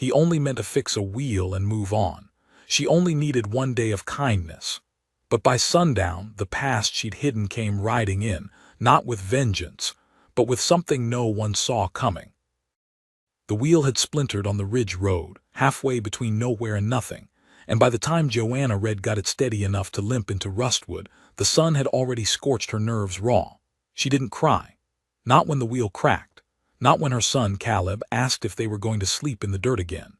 He only meant to fix a wheel and move on. She only needed one day of kindness. But by sundown, the past she'd hidden came riding in, not with vengeance, but with something no one saw coming. The wheel had splintered on the ridge road, halfway between nowhere and nothing, and by the time Joanna Red got it steady enough to limp into Rustwood, the sun had already scorched her nerves raw. She didn't cry. Not when the wheel cracked. Not when her son, Caleb, asked if they were going to sleep in the dirt again.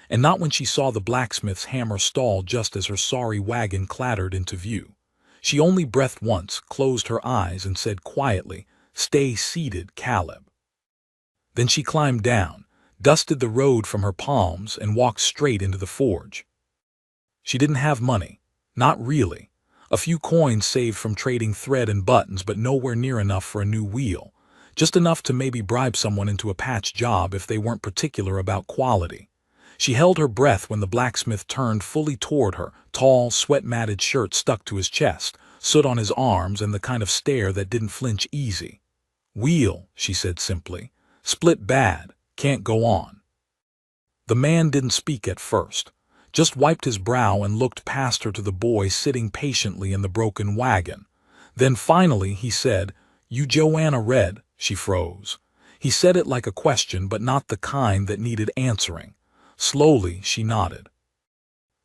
And not when she saw the blacksmith's hammer stall just as her sorry wagon clattered into view. She only breathed once, closed her eyes, and said quietly, "Stay seated, Caleb." Then she climbed down, dusted the road from her palms, and walked straight into the forge. She didn't have money. Not really. A few coins saved from trading thread and buttons, but nowhere near enough for a new wheel. Just enough to maybe bribe someone into a patch job if they weren't particular about quality. She held her breath when the blacksmith turned fully toward her, tall, sweat-matted shirt stuck to his chest, soot on his arms, and the kind of stare that didn't flinch easy. "Wheel," she said simply. "Split bad. Can't go on." The man didn't speak at first, just wiped his brow and looked past her to the boy sitting patiently in the broken wagon. Then finally he said, "You Joanna Red?" She froze. He said it like a question, but not the kind that needed answering. Slowly, she nodded.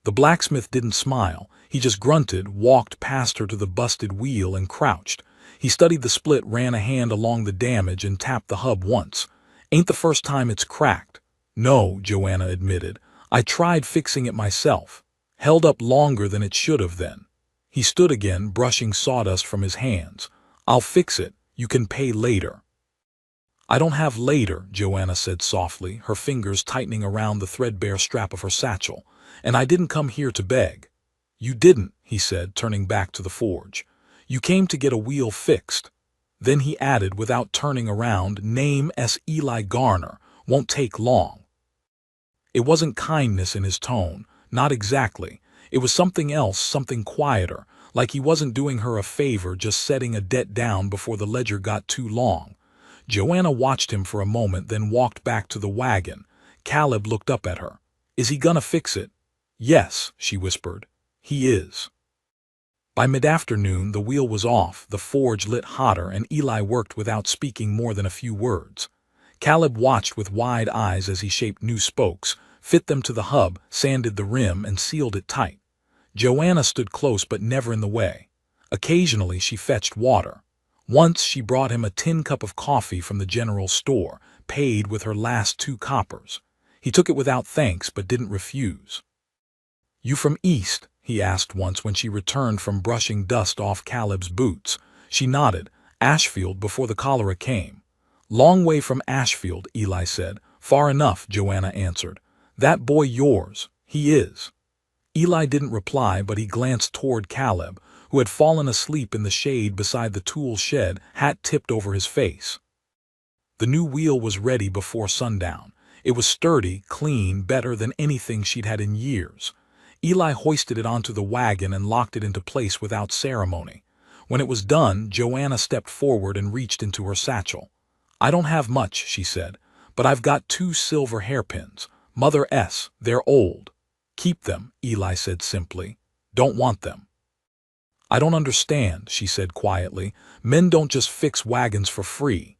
The blacksmith didn't smile. He just grunted, walked past her to the busted wheel, and crouched. He studied the split, ran a hand along the damage, and tapped the hub once. "Ain't the first time it's cracked." "No," Joanna admitted. "I tried fixing it myself. Held up longer than it should have then." He stood again, brushing sawdust from his hands. "I'll fix it. You can pay later." "I don't have later," Joanna said softly, her fingers tightening around the threadbare strap of her satchel. "And I didn't come here to beg." "You didn't," he said, turning back to the forge. "You came to get a wheel fixed." Then he added, without turning around, "Name S. Eli Garner. Won't take long." It wasn't kindness in his tone, not exactly. It was something else, something quieter, like he wasn't doing her a favor, just setting a debt down before the ledger got too long. Joanna watched him for a moment, then walked back to the wagon. Caleb looked up at her. "Is he gonna fix it?" "Yes," she whispered. "He is." By mid-afternoon, the wheel was off, the forge lit hotter, and Eli worked without speaking more than a few words. Caleb watched with wide eyes as he shaped new spokes, fit them to the hub, sanded the rim, and sealed it tight. Joanna stood close but never in the way. Occasionally she fetched water. Once she brought him a tin cup of coffee from the general store, paid with her last 2 coppers. He took it without thanks but didn't refuse. "You from East?" he asked once when she returned from brushing dust off Caleb's boots. She nodded. "Ashfield before the cholera came." "Long way from Ashfield," Eli said. "Far enough," Joanna answered. "That boy yours?" "He is." Eli didn't reply, but he glanced toward Caleb, who had fallen asleep in the shade beside the tool shed, hat tipped over his face. The new wheel was ready before sundown. It was sturdy, clean, better than anything she'd had in years. Eli hoisted it onto the wagon and locked it into place without ceremony. When it was done, Joanna stepped forward and reached into her satchel. "I don't have much," she said, "but I've got 2 silver hairpins. Mother S. They're old." "Keep them," Eli said simply. "Don't want them." "I don't understand," she said quietly. "Men don't just fix wagons for free."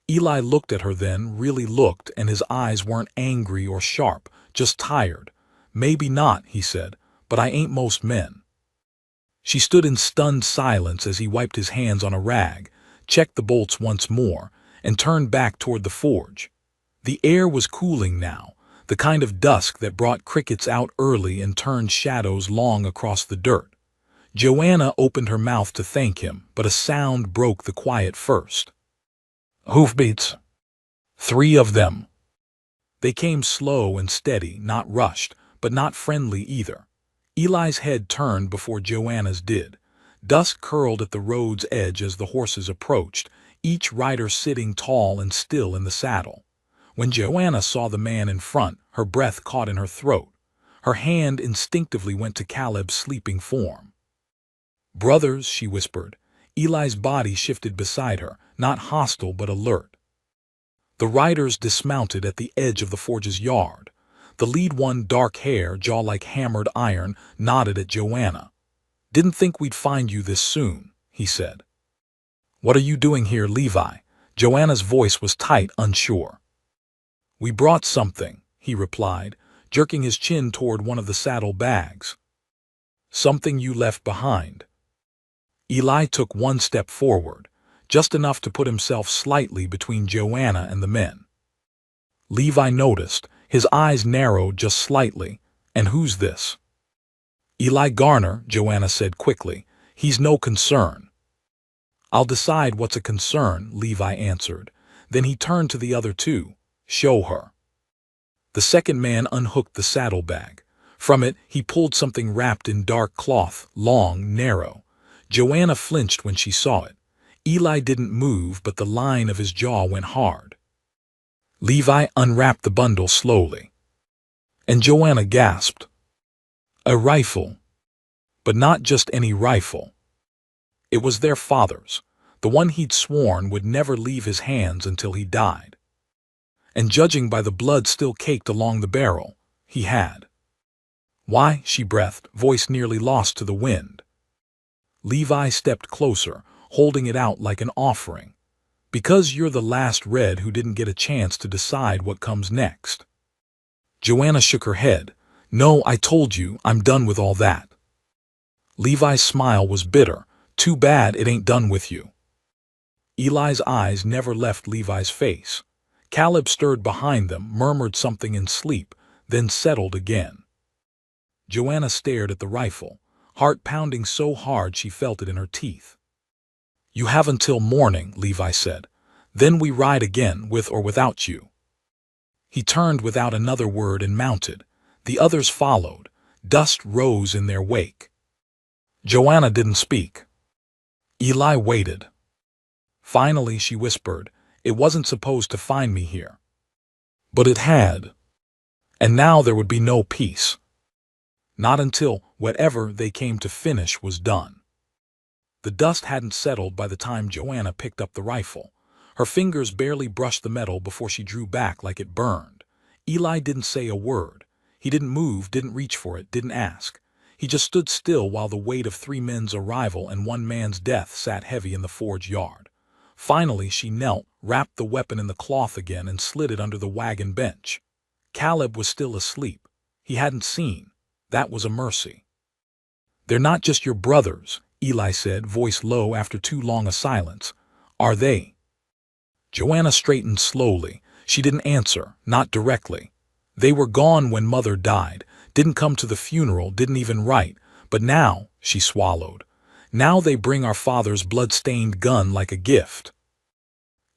Eli looked at her then, really looked, and his eyes weren't angry or sharp, just tired. "Maybe not," he said, "but I ain't most men." She stood in stunned silence as he wiped his hands on a rag, checked the bolts once more, and turned back toward the forge. The air was cooling now, the kind of dusk that brought crickets out early and turned shadows long across the dirt. Joanna opened her mouth to thank him, but a sound broke the quiet first. "Hoofbeats." 3 of them. They came slow and steady, not rushed, but not friendly either. Eli's head turned before Joanna's did. Dusk curled at the road's edge as the horses approached, each rider sitting tall and still in the saddle. When Joanna saw the man in front, her breath caught in her throat. Her hand instinctively went to Caleb's sleeping form. "Brothers," she whispered. Eli's body shifted beside her, not hostile but alert. The riders dismounted at the edge of the forge's yard. The lead one, dark hair, jaw like hammered iron, nodded at Joanna. "Didn't think we'd find you this soon," he said. "What are you doing here, Levi?" Joanna's voice was tight, unsure. "We brought something," he replied, jerking his chin toward one of the saddle bags. "Something you left behind." Eli took one step forward, just enough to put himself slightly between Joanna and the men. Levi noticed, his eyes narrowed just slightly. "And who's this?" "Eli Garner," Joanna said quickly. "He's no concern." "I'll decide what's a concern," Levi answered. Then he turned to the other two. "Show her." The second man unhooked the saddlebag. From it, he pulled something wrapped in dark cloth, long, narrow. Joanna flinched when she saw it. Eli didn't move, but the line of his jaw went hard. Levi unwrapped the bundle slowly. And Joanna gasped. A rifle. But not just any rifle. It was their father's, the one he'd sworn would never leave his hands until he died. And judging by the blood still caked along the barrel, he had. "Why?" she breathed, voice nearly lost to the wind. Levi stepped closer, holding it out like an offering. "Because you're the last Red who didn't get a chance to decide what comes next." Joanna shook her head. "No, I told you, I'm done with all that." Levi's smile was bitter. "Too bad it ain't done with you." Eli's eyes never left Levi's face. Caleb stirred behind them, murmured something in sleep, then settled again. Joanna stared at the rifle, heart pounding so hard she felt it in her teeth. "You have until morning," Levi said. "Then we ride again, with or without you." He turned without another word and mounted. The others followed. Dust rose in their wake. Joanna didn't speak. Eli waited. Finally, she whispered, "It wasn't supposed to find me here." But it had. And now there would be no peace. Not until whatever they came to finish was done. The dust hadn't settled by the time Joanna picked up the rifle. Her fingers barely brushed the metal before she drew back like it burned. Eli didn't say a word. He didn't move, didn't reach for it, didn't ask. He just stood still while the weight of 3 men's arrival and 1 man's death sat heavy in the forge yard. Finally, she knelt, wrapped the weapon in the cloth again, and slid it under the wagon bench. Caleb was still asleep. He hadn't seen. That was a mercy. "They're not just your brothers," Eli said, voice low after too long a silence. "Are they?" Joanna straightened slowly. She didn't answer, not directly. "They were gone when Mother died, didn't come to the funeral, didn't even write. But now," she swallowed, "now they bring our father's blood-stained gun like a gift."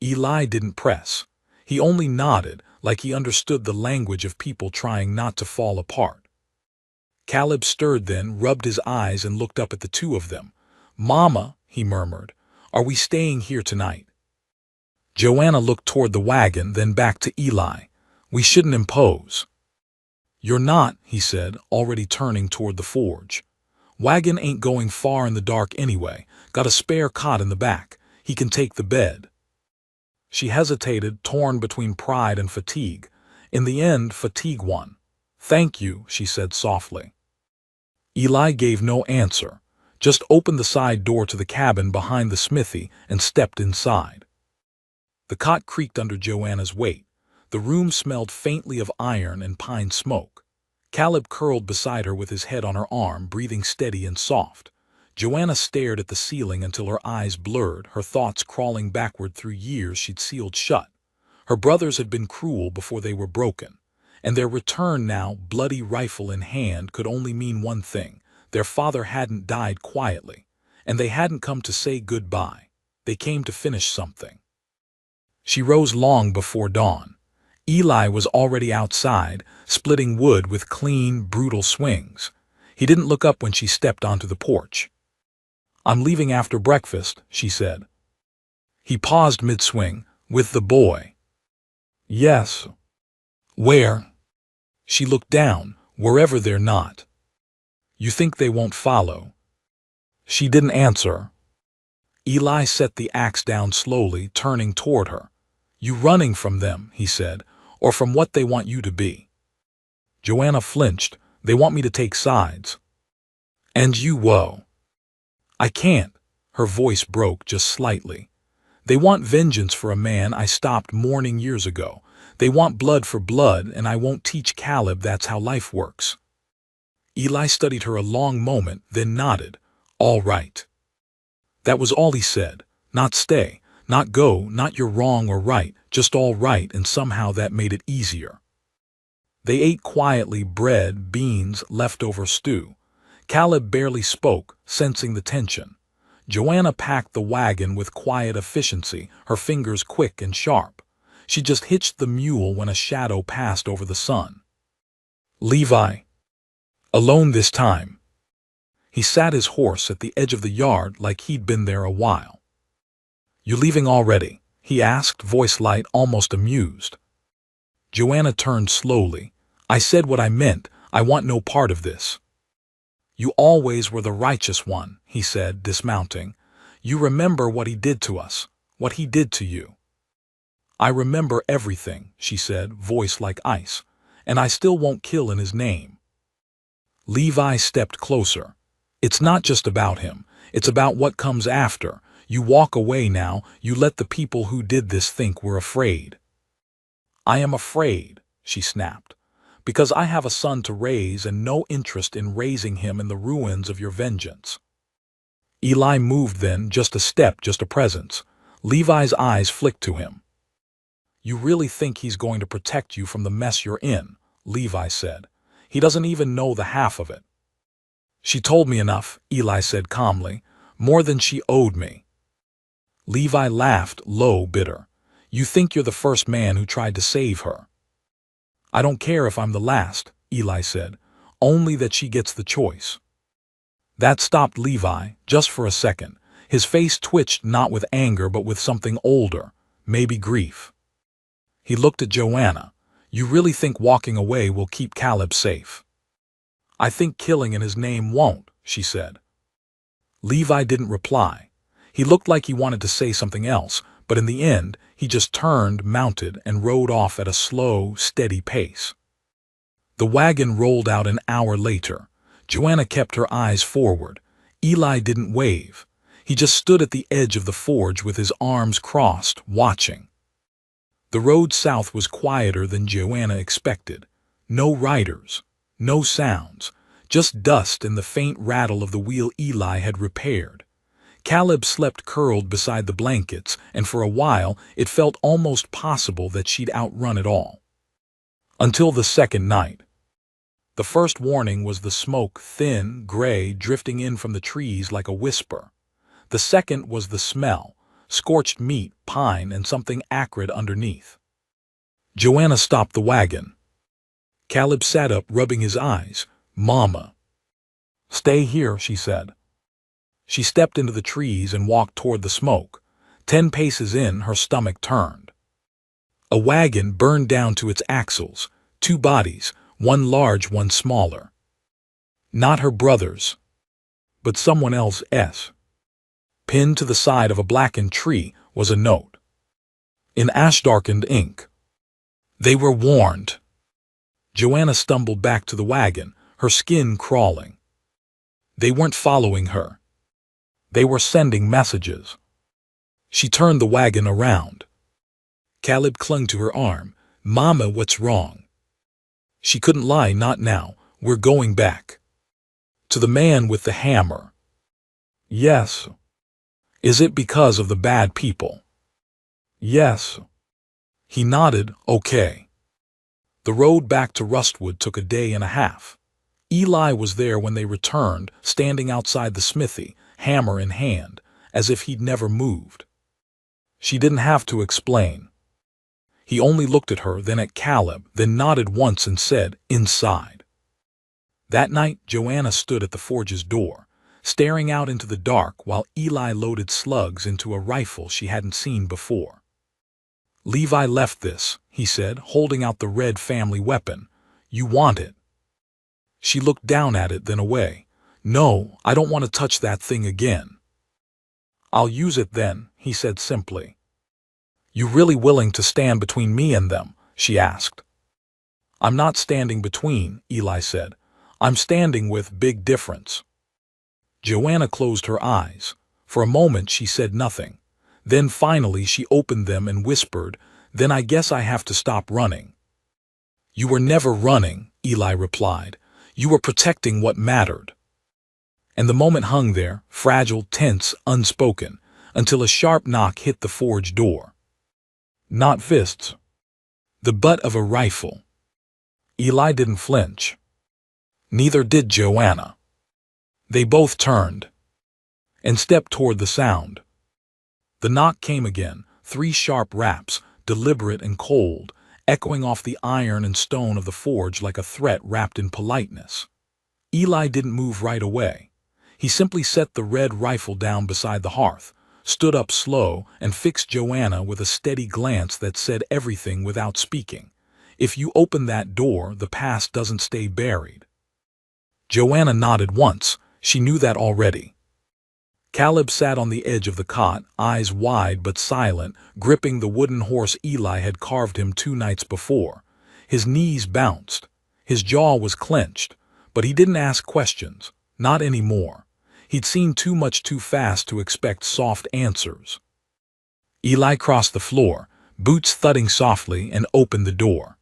Eli didn't press. He only nodded, like he understood the language of people trying not to fall apart. Caleb stirred then, rubbed his eyes, and looked up at the two of them. "Mama," he murmured, "are we staying here tonight?" Joanna looked toward the wagon, then back to Eli. "We shouldn't impose." "You're not," he said, already turning toward the forge. "Wagon ain't going far in the dark anyway. Got a spare cot in the back. He can take the bed." She hesitated, torn between pride and fatigue. In the end, fatigue won. "Thank you," she said softly. Eli gave no answer, just opened the side door to the cabin behind the smithy and stepped inside. The cot creaked under Joanna's weight. The room smelled faintly of iron and pine smoke. Caleb curled beside her with his head on her arm, breathing steady and soft. Joanna stared at the ceiling until her eyes blurred, her thoughts crawling backward through years she'd sealed shut. Her brothers had been cruel before they were broken, and their return now, bloody rifle in hand, could only mean one thing. Their father hadn't died quietly, and they hadn't come to say goodbye. They came to finish something. She rose long before dawn. Eli was already outside, splitting wood with clean, brutal swings. He didn't look up when she stepped onto the porch. "I'm leaving after breakfast," she said. He paused mid-swing. "With the boy?" "Yes." "Where?" She looked down. "Wherever they're not." "You think they won't follow?" She didn't answer. Eli set the axe down slowly, turning toward her. "You running from them," he said, "or from what they want you to be?" Joanna flinched. They want me to take sides. And you, whoa. I can't. Her voice broke just slightly. They want vengeance for a man I stopped mourning years ago. They want blood for blood, and I won't teach Caleb that's how life works. Eli studied her a long moment, then nodded. All right. That was all he said. Not stay, not go, not you're wrong or right, just all right, and somehow that made it easier. They ate quietly, bread, beans, leftover stew. Caleb barely spoke, sensing the tension. Joanna packed the wagon with quiet efficiency, her fingers quick and sharp. She just hitched the mule when a shadow passed over the sun. Levi. Alone this time. He sat his horse at the edge of the yard like he'd been there a while. You leaving already? He asked, voice light, almost amused. Joanna turned slowly. I said what I meant. I want no part of this. You always were the righteous one, he said, dismounting. You remember what he did to us, what he did to you. I remember everything, she said, voice like ice, and I still won't kill in his name. Levi stepped closer. It's not just about him. It's about what comes after. You walk away now. You let the people who did this think we're afraid. I am afraid, she snapped, because I have a son to raise and no interest in raising him in the ruins of your vengeance. Eli moved then, just a step, just a presence. Levi's eyes flicked to him. You really think he's going to protect you from the mess you're in, Levi said. He doesn't even know the half of it. She told me enough, Eli said calmly, more than she owed me. Levi laughed, low, bitter. You think you're the first man who tried to save her. I don't care if I'm the last, Eli said, only that she gets the choice. That stopped Levi, just for a second. His face twitched not with anger but with something older, maybe grief. He looked at Joanna. You really think walking away will keep Caleb safe? I think killing in his name won't, she said. Levi didn't reply. He looked like he wanted to say something else, but in the end, he just turned, mounted, and rode off at a slow, steady pace. The wagon rolled out an hour later. Joanna kept her eyes forward. Eli didn't wave. He just stood at the edge of the forge with his arms crossed, watching. The road south was quieter than Joanna expected. No riders, no sounds, just dust and the faint rattle of the wheel Eli had repaired. Caleb slept curled beside the blankets, and for a while it felt almost possible that she'd outrun it all. Until the second night. The first warning was the smoke, thin, gray, drifting in from the trees like a whisper. The second was the smell, scorched meat, pine, and something acrid underneath. Joanna stopped the wagon. Caleb sat up, rubbing his eyes. Mama. Stay here, she said. She stepped into the trees and walked toward the smoke. 10 paces in, her stomach turned. A wagon burned down to its axles, 2 bodies, one large, one smaller. Not her brother's, but someone else's. Pinned to the side of a blackened tree was a note. In ash-darkened ink. They were warned. Joanna stumbled back to the wagon, her skin crawling. They weren't following her. They were sending messages. She turned the wagon around. Caleb clung to her arm. Mama, what's wrong? She couldn't lie, not now. We're going back. To the man with the hammer. Yes. Is it because of the bad people? Yes. He nodded, okay. The road back to Rustwood took a day and a half. Eli was there when they returned, standing outside the smithy, hammer in hand, as if he'd never moved. She didn't have to explain. He only looked at her, then at Caleb, then nodded once and said, inside. That night, Joanna stood at the forge's door, staring out into the dark while Eli loaded slugs into a rifle she hadn't seen before. Levi left this, he said, holding out the red family weapon. You want it. She looked down at it, then away. No, I don't want to touch that thing again. I'll use it then, he said simply. You really willing to stand between me and them? She asked. I'm not standing between, Eli said. I'm standing with big difference. Joanna closed her eyes. For a moment she said nothing. Then finally she opened them and whispered, "Then I guess I have to stop running." "You were never running," Eli replied. "You were protecting what mattered." And the moment hung there, fragile, tense, unspoken, until a sharp knock hit the forge door. Not fists. The butt of a rifle. Eli didn't flinch. Neither did Joanna. They both turned and stepped toward the sound. The knock came again, 3 sharp raps, deliberate and cold, echoing off the iron and stone of the forge like a threat wrapped in politeness. Eli didn't move right away. He simply set the red rifle down beside the hearth, stood up slow, and fixed Joanna with a steady glance that said everything without speaking. "If you open that door, the past doesn't stay buried." Joanna nodded once. She knew that already. Caleb sat on the edge of the cot, eyes wide but silent, gripping the wooden horse Eli had carved him 2 nights before. His knees bounced. His jaw was clenched. But he didn't ask questions. Not anymore. He'd seen too much too fast to expect soft answers. Eli crossed the floor, boots thudding softly, and opened the door.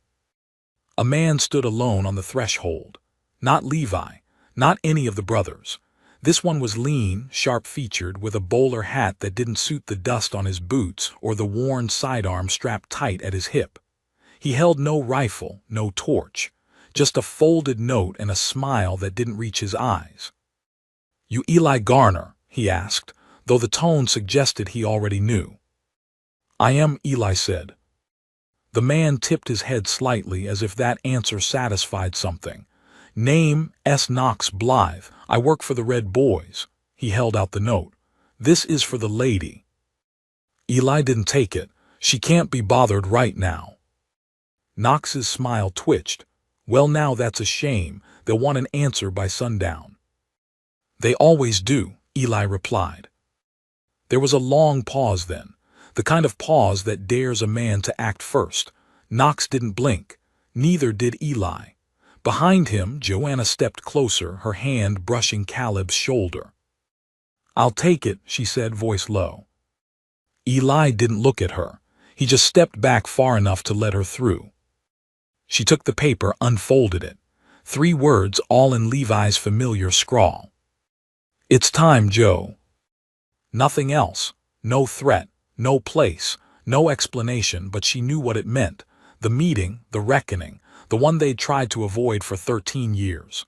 A man stood alone on the threshold. Not Levi. Not any of the brothers. This one was lean, sharp-featured, with a bowler hat that didn't suit the dust on his boots or the worn sidearm strapped tight at his hip. He held no rifle, no torch, just a folded note and a smile that didn't reach his eyes. "You Eli Garner?" he asked, though the tone suggested he already knew. "I am," Eli said. The man tipped his head slightly as if that answer satisfied something. "Name S. Knox Blythe. I work for the Red Boys." He held out the note. "This is for the lady." Eli didn't take it. "She can't be bothered right now." Knox's smile twitched. "Well, now that's a shame. They'll want an answer by sundown." "They always do," Eli replied. There was a long pause then, the kind of pause that dares a man to act first. Knox didn't blink. Neither did Eli. Behind him, Joanna stepped closer, her hand brushing Caleb's shoulder. "I'll take it," she said, voice low. Eli didn't look at her. He just stepped back far enough to let her through. She took the paper, unfolded it. 3 words, all in Levi's familiar scrawl. "It's time, Joe." Nothing else. No threat, no place, no explanation, but she knew what it meant. The meeting, the reckoning, the one they'd tried to avoid for 13 years.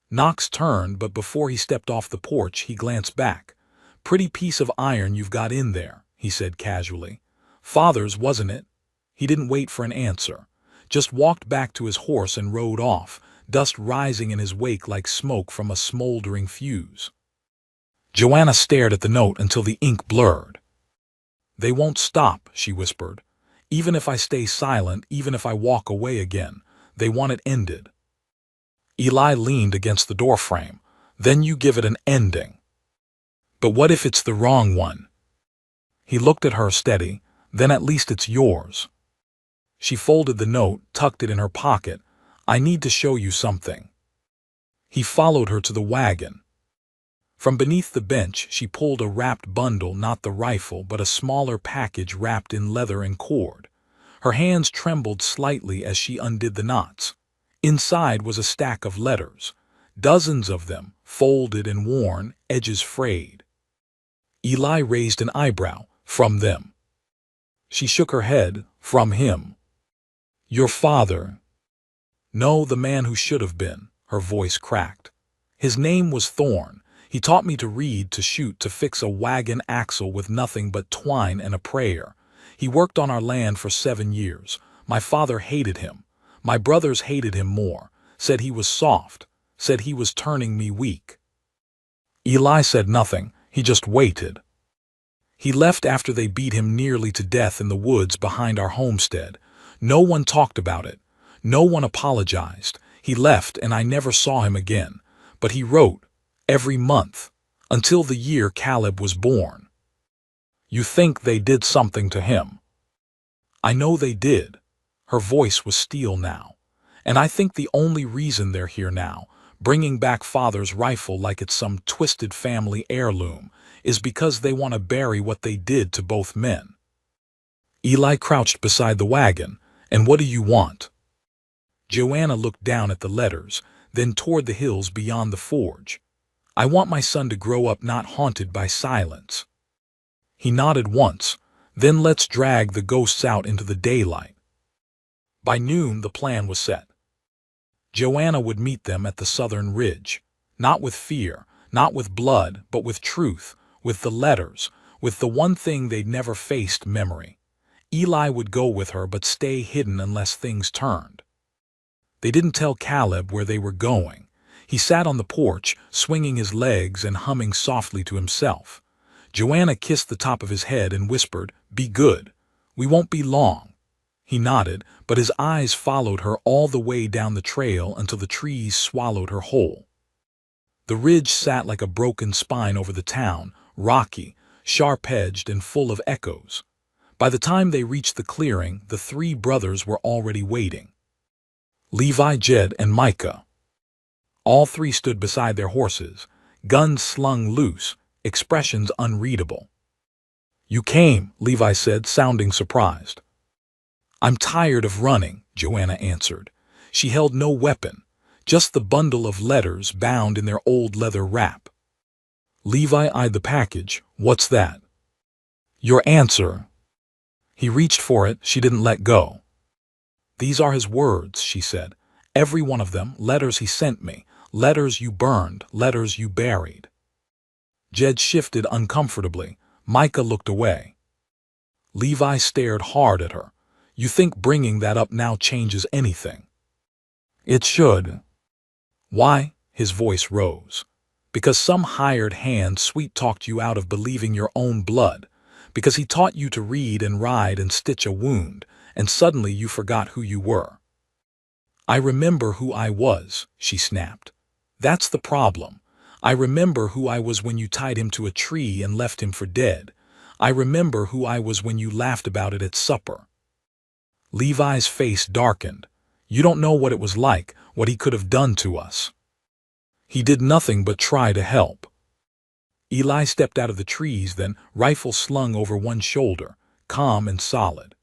Knox turned, but before he stepped off the porch, he glanced back. "Pretty piece of iron you've got in there," he said casually. "Father's, wasn't it?" He didn't wait for an answer. Just walked back to his horse and rode off, dust rising in his wake like smoke from a smoldering fuse. Joanna stared at the note until the ink blurred. "They won't stop," she whispered. "Even if I stay silent, even if I walk away again, they want it ended." Eli leaned against the doorframe. "Then you give it an ending." "But what if it's the wrong one?" He looked at her steady. "Then at least it's yours." She folded the note, tucked it in her pocket. "I need to show you something." He followed her to the wagon. From beneath the bench, she pulled a wrapped bundle, not the rifle, but a smaller package wrapped in leather and cord. Her hands trembled slightly as she undid the knots. Inside was a stack of letters, dozens of them, folded and worn, edges frayed. Eli raised an eyebrow. "From them?" She shook her head. "From him." "Your father?" "No, the man who should have been." Her voice cracked. "His name was Thorne. He taught me to read, to shoot, to fix a wagon axle with nothing but twine and a prayer. He worked on our land for 7 years. My father hated him. My brothers hated him more. Said he was soft. Said he was turning me weak." Eli said nothing. He just waited. "He left after they beat him nearly to death in the woods behind our homestead. No one talked about it. No one apologized. He left and I never saw him again. But he wrote. Every month, until the year Caleb was born." "You think they did something to him?" "I know they did." Her voice was steel now. And I think the only reason they're here now, bringing back Father's rifle like it's some twisted family heirloom, is because they want to bury what they did to both men." Eli crouched beside the wagon. "And what do you want?" Joanna looked down at the letters, then toward the hills beyond the forge. "I want my son to grow up not haunted by silence." He nodded once. "Then let's drag the ghosts out into the daylight." By noon the plan was set. Joanna would meet them at the southern ridge, not with fear, not with blood, but with truth, with the letters, with the one thing they'd never faced, memory. Eli would go with her but stay hidden unless things turned. They didn't tell Caleb where they were going. He sat on the porch, swinging his legs and humming softly to himself. Joanna kissed the top of his head and whispered, "Be good. We won't be long." He nodded, but his eyes followed her all the way down the trail until the trees swallowed her whole. The ridge sat like a broken spine over the town, rocky, sharp-edged and full of echoes. By the time they reached the clearing, the three brothers were already waiting. Levi, Jed, and Micah. All three stood beside their horses, guns slung loose, expressions unreadable. "You came," Levi said, sounding surprised. "I'm tired of running," Joanna answered. She held no weapon, just the bundle of letters bound in their old leather wrap. Levi eyed the package. "What's that?" "Your answer." He reached for it. She didn't let go. "These are his words," she said. "Every one of them, letters he sent me, letters you burned, letters you buried." Jed shifted uncomfortably. Micah looked away. Levi stared hard at her. "You think bringing that up now changes anything?" "It should." "Why?" His voice rose. "Because some hired hand sweet-talked you out of believing your own blood. Because he taught you to read and ride and stitch a wound, and suddenly you forgot who you were." "I remember who I was," she snapped. "That's the problem. I remember who I was when you tied him to a tree and left him for dead. I remember who I was when you laughed about it at supper." Levi's face darkened. "You don't know what it was like, what he could have done to us." "He did nothing but try to help." Eli stepped out of the trees then, rifle slung over one shoulder, calm and solid.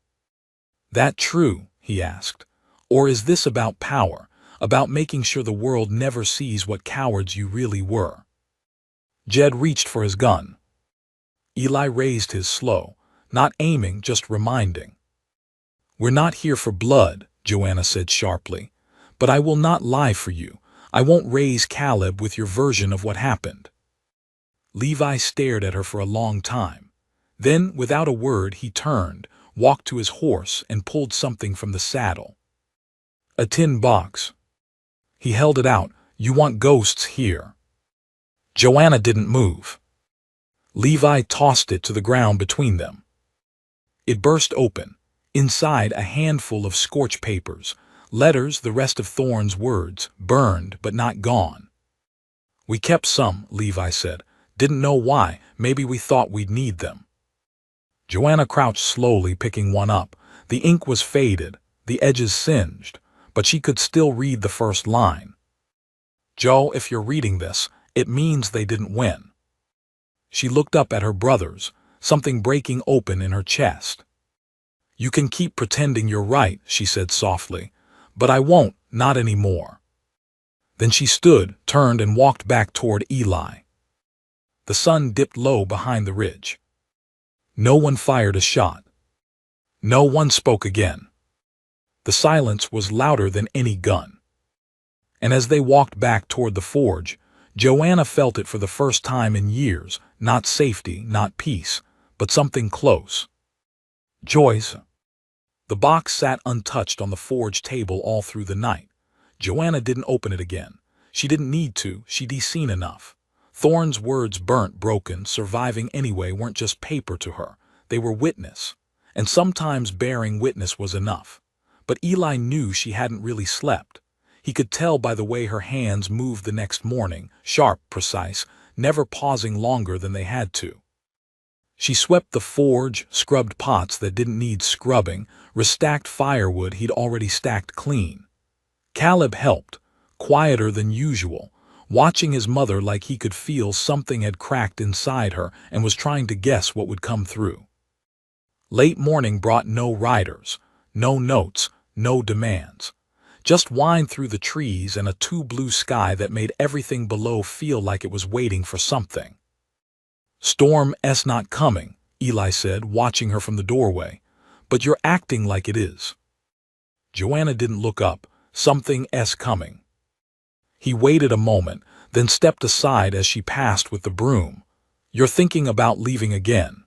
"That true?" he asked. "Or is this about power, about making sure the world never sees what cowards you really were?" Jed reached for his gun. Eli raised his slow, not aiming, just reminding. "We're not here for blood," Joanna said sharply. "But I will not lie for you. I won't raise Caleb with your version of what happened." Levi stared at her for a long time. Then, without a word, he turned, walked to his horse, and pulled something from the saddle. A tin box. He held it out. "You want ghosts here." Joanna didn't move. Levi tossed it to the ground between them. It burst open. Inside, a handful of scorch papers, letters, the rest of Thorne's words, burned but not gone. "We kept some," Levi said. "Didn't know why. Maybe we thought we'd need them." Joanna crouched slowly, picking one up. The ink was faded, the edges singed, but she could still read the first line. "Joe, if you're reading this, it means they didn't win." She looked up at her brothers, something breaking open in her chest. "You can keep pretending you're right," she said softly, "but I won't, not anymore." Then she stood, turned, and walked back toward Eli. The sun dipped low behind the ridge. No one fired a shot. No one spoke again. The silence was louder than any gun. And as they walked back toward the forge, Joanna felt it for the first time in years, not safety, not peace, but something close. Joyce. The box sat untouched on the forge table all through the night. Joanna didn't open it again. She didn't need to. She'd seen enough. Thorne's words, burnt, broken, surviving anyway, weren't just paper to her. They were witness. And sometimes bearing witness was enough. But Eli knew she hadn't really slept. He could tell by the way her hands moved the next morning, sharp, precise, never pausing longer than they had to. She swept the forge, scrubbed pots that didn't need scrubbing, restacked firewood he'd already stacked clean. Caleb helped, quieter than usual, watching his mother like he could feel something had cracked inside her and was trying to guess what would come through. Late morning brought no riders, no notes, no demands. Just wind through the trees and a blue sky that made everything below feel like it was waiting for something. "Storm's not coming," Eli said, watching her from the doorway, "but you're acting like it is." Joanna didn't look up. "Something's coming." He waited a moment, then stepped aside as she passed with the broom. "You're thinking about leaving again."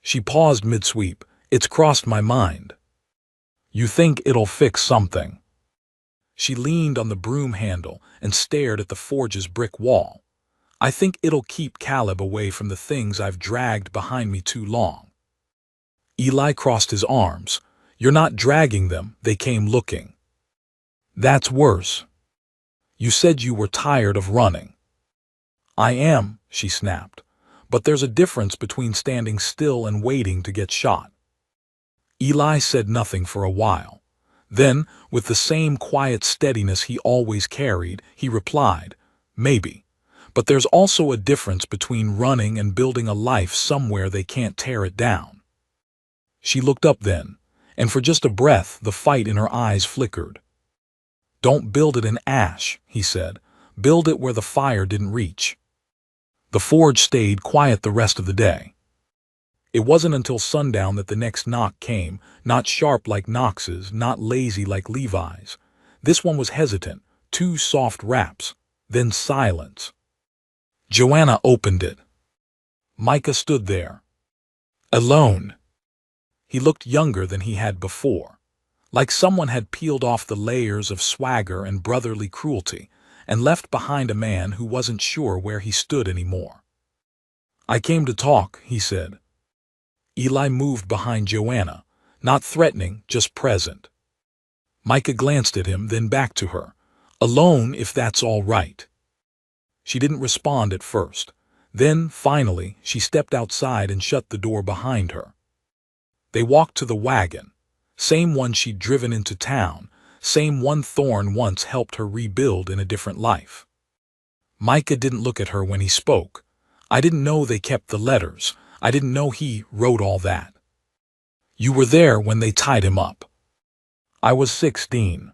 She paused mid-sweep. "It's crossed my mind." "You think it'll fix something?" She leaned on the broom handle and stared at the forge's brick wall. "I think it'll keep Caleb away from the things I've dragged behind me too long." Eli crossed his arms. "You're not dragging them, they came looking." "That's worse. You said you were tired of running." "I am," she snapped, "but there's a difference between standing still and waiting to get shot." Eli said nothing for a while. Then, with the same quiet steadiness he always carried, he replied, "Maybe. But there's also a difference between running and building a life somewhere they can't tear it down." She looked up then, and for just a breath the fight in her eyes flickered. "Don't build it in ash," he said. "Build it where the fire didn't reach." The forge stayed quiet the rest of the day. It wasn't until sundown that the next knock came, not sharp like Knox's, not lazy like Levi's. This one was hesitant, 2 soft raps, then silence. Joanna opened it. Micah stood there. Alone. He looked younger than he had before, like someone had peeled off the layers of swagger and brotherly cruelty and left behind a man who wasn't sure where he stood anymore. "I came to talk," he said. Eli moved behind Joanna, not threatening, just present. Micah glanced at him, then back to her. "Alone, if that's all right." She didn't respond at first. Then, finally, she stepped outside and shut the door behind her. They walked to the wagon, same one she'd driven into town, same one Thorne once helped her rebuild in a different life. Micah didn't look at her when he spoke. "I didn't know they kept the letters. I didn't know he wrote all that." "You were there when they tied him up." "I was 16.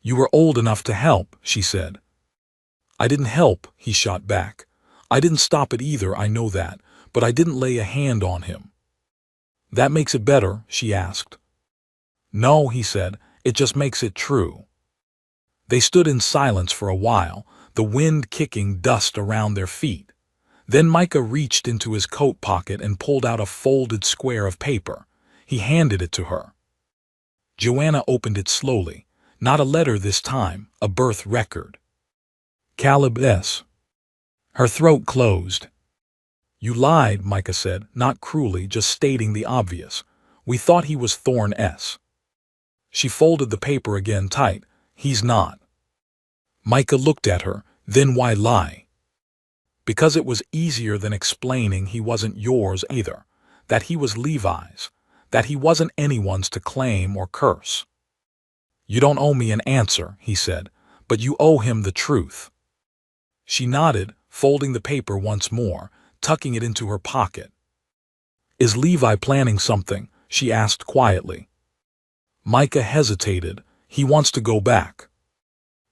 "You were old enough to help," she said. "I didn't help," he shot back. "I didn't stop it either, I know that, but I didn't lay a hand on him." "That makes it better?" she asked. "No," he said, "it just makes it true." They stood in silence for a while, the wind kicking dust around their feet. Then Micah reached into his coat pocket and pulled out a folded square of paper. He handed it to her. Joanna opened it slowly. Not a letter this time, a birth record. "Caleb S." Her throat closed. "You lied," Micah said, not cruelly, just stating the obvious. "We thought he was Thorne S." She folded the paper again tight. "He's not." Micah looked at her. "Then why lie?" "Because it was easier than explaining he wasn't yours either, that he was Levi's, that he wasn't anyone's to claim or curse." "You don't owe me an answer," he said, "but you owe him the truth." She nodded, folding the paper once more, tucking it into her pocket. "Is Levi planning something?" she asked quietly. Micah hesitated. "He wants to go back."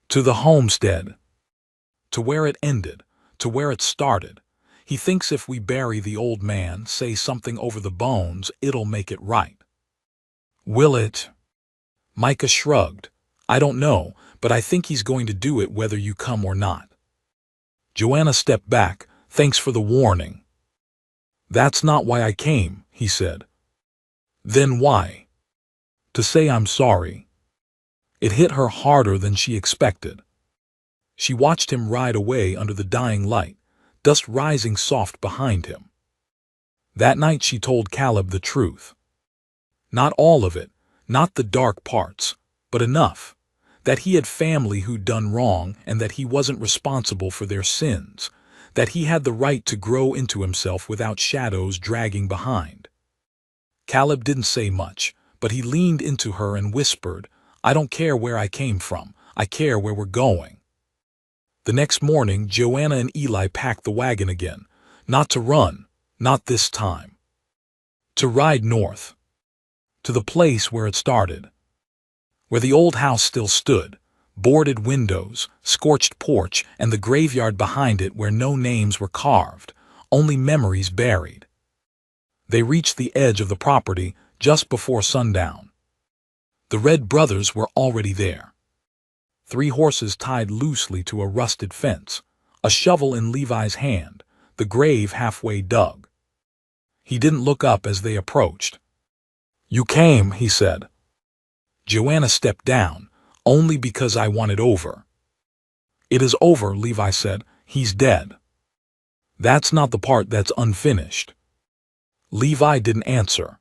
"To the homestead." "To where it ended, to where it started. He thinks if we bury the old man, say something over the bones, it'll make it right." "Will it?" Micah shrugged. "I don't know, but I think he's going to do it whether you come or not." Joanna stepped back. "Thanks for the warning." "That's not why I came," he said. "Then why?" "To say I'm sorry." It hit her harder than she expected. She watched him ride away under the dying light, dust rising soft behind him. That night she told Caleb the truth. Not all of it, not the dark parts, but enough. That he had family who'd done wrong and that he wasn't responsible for their sins. That he had the right to grow into himself without shadows dragging behind. Caleb didn't say much, but he leaned into her and whispered, I don't care where I came from. I care where we're going. The next morning, Joanna and Eli packed the wagon again. Not to run, not this time. To ride north. To the place where it started. Where the old house still stood. Boarded windows, scorched porch, and the graveyard behind it where no names were carved, only memories buried. They reached the edge of the property just before sundown. The Red brothers were already there. 3 horses tied loosely to a rusted fence, a shovel in Levi's hand, the grave halfway dug. He didn't look up as they approached. "You came," he said. Joanna stepped down, only because I wanted over. "It is over," Levi said. "He's dead." "That's not the part that's unfinished." Levi didn't answer.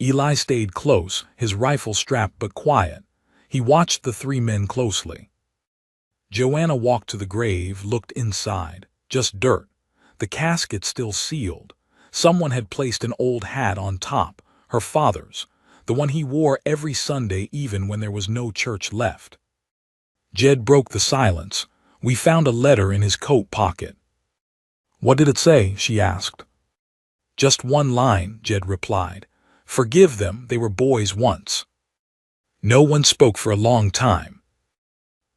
Eli stayed close, his rifle strapped but quiet. He watched the 3 men closely. Joanna walked to the grave, looked inside. Just dirt. The casket still sealed. Someone had placed an old hat on top, her father's, the one he wore every Sunday even when there was no church left. Jed broke the silence. "We found a letter in his coat pocket." "What did it say?" she asked. "Just one line," Jed replied. "Forgive them, they were boys once." No one spoke for a long time.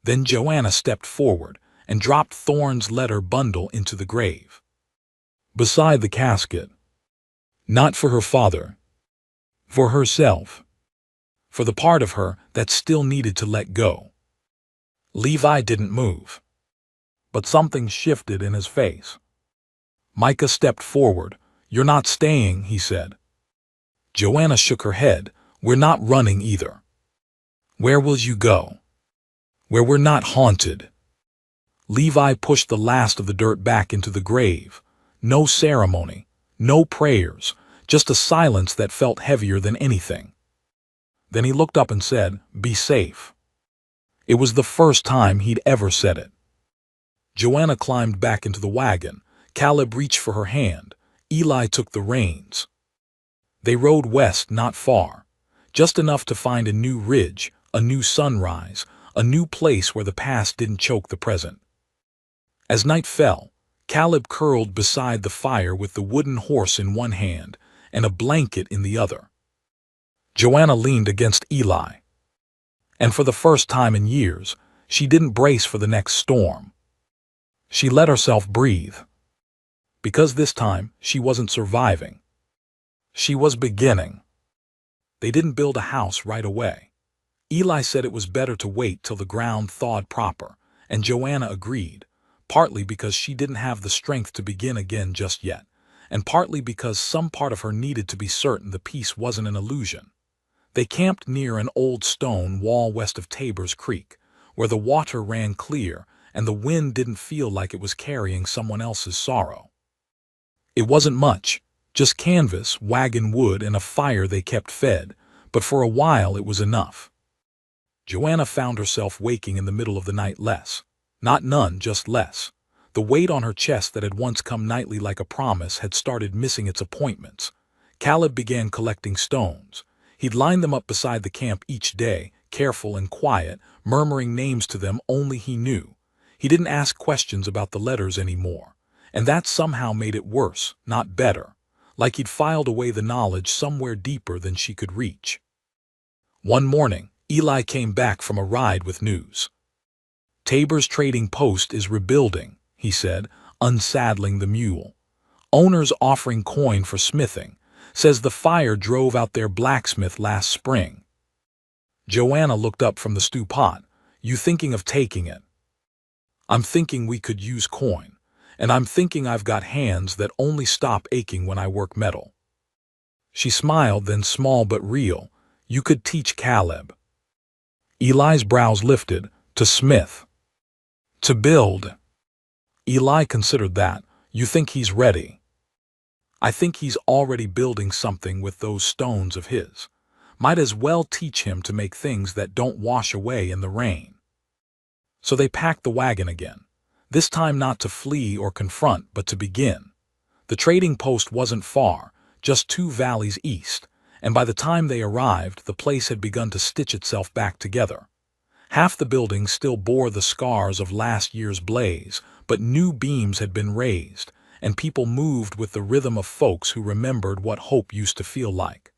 Then Joanna stepped forward and dropped Thorne's letter bundle into the grave. Beside the casket. Not for her father. For herself. For the part of her that still needed to let go. Levi didn't move. But something shifted in his face. Micah stepped forward. "You're not staying," he said. Joanna shook her head. "We're not running either." "Where will you go?" "Where we're not haunted." Levi pushed the last of the dirt back into the grave. No ceremony, no prayers, just a silence that felt heavier than anything. Then he looked up and said, "Be safe." It was the first time he'd ever said it. Joanna climbed back into the wagon. Caleb reached for her hand. Eli took the reins. They rode west not far, just enough to find a new ridge, a new sunrise, a new place where the past didn't choke the present. As night fell, Caleb curled beside the fire with the wooden horse in one hand and a blanket in the other. Joanna leaned against Eli. And for the first time in years, she didn't brace for the next storm. She let herself breathe. Because this time, she wasn't surviving. She was beginning. They didn't build a house right away. Eli said it was better to wait till the ground thawed proper, and Joanna agreed, partly because she didn't have the strength to begin again just yet, and partly because some part of her needed to be certain the peace wasn't an illusion. They camped near an old stone wall west of Tabor's Creek, where the water ran clear and the wind didn't feel like it was carrying someone else's sorrow. It wasn't much, just canvas, wagon wood, and a fire they kept fed, but for a while it was enough. Joanna found herself waking in the middle of the night less. Not none, just less. The weight on her chest that had once come nightly like a promise had started missing its appointments. Caleb began collecting stones. He'd line them up beside the camp each day, careful and quiet, murmuring names to them only he knew. He didn't ask questions about the letters anymore, and that somehow made it worse, not better, like he'd filed away the knowledge somewhere deeper than she could reach. One morning, Eli came back from a ride with news. "Tabor's trading post is rebuilding," he said, unsaddling the mule. "Owners offering coin for smithing. Says the fire drove out their blacksmith last spring." Joanna looked up from the stew pot. "You thinking of taking it?" "I'm thinking we could use coin, and I'm thinking I've got hands that only stop aching when I work metal." She smiled, then small but real. "You could teach Caleb." Eli's brows lifted. "To smith." "To build." Eli considered that. "You think he's ready?" "I think he's already building something with those stones of his. Might as well teach him to make things that don't wash away in the rain." So they packed the wagon again, this time not to flee or confront, but to begin. The trading post wasn't far, just 2 valleys east, and by the time they arrived, the place had begun to stitch itself back together. Half the building still bore the scars of last year's blaze, but new beams had been raised, and people moved with the rhythm of folks who remembered what hope used to feel like.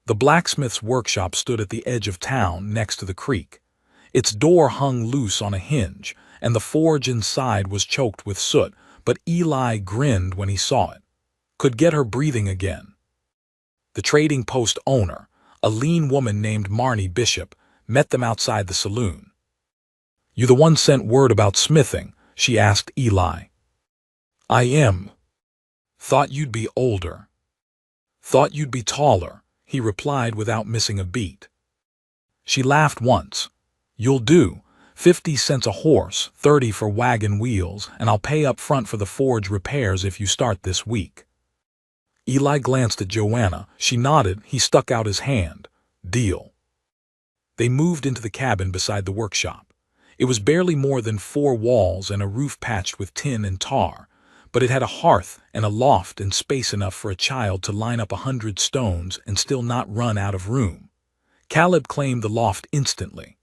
The blacksmith's workshop stood at the edge of town next to the creek. Its door hung loose on a hinge, and the forge inside was choked with soot, but Eli grinned when he saw it. Could get her breathing again. The trading post owner, a lean woman named Marnie Bishop, met them outside the saloon. "You the one sent word about smithing?" she asked Eli. "I am." "Thought you'd be older." "Thought you'd be taller," he replied without missing a beat. She laughed once. "You'll do. 50 cents a horse, 30 for wagon wheels, and I'll pay up front for the forge repairs if you start this week." Eli glanced at Joanna. She nodded. He stuck out his hand. "Deal." They moved into the cabin beside the workshop. It was barely more than 4 walls and a roof patched with tin and tar, but it had a hearth and a loft and space enough for a child to line up 100 stones and still not run out of room. Caleb claimed the loft instantly.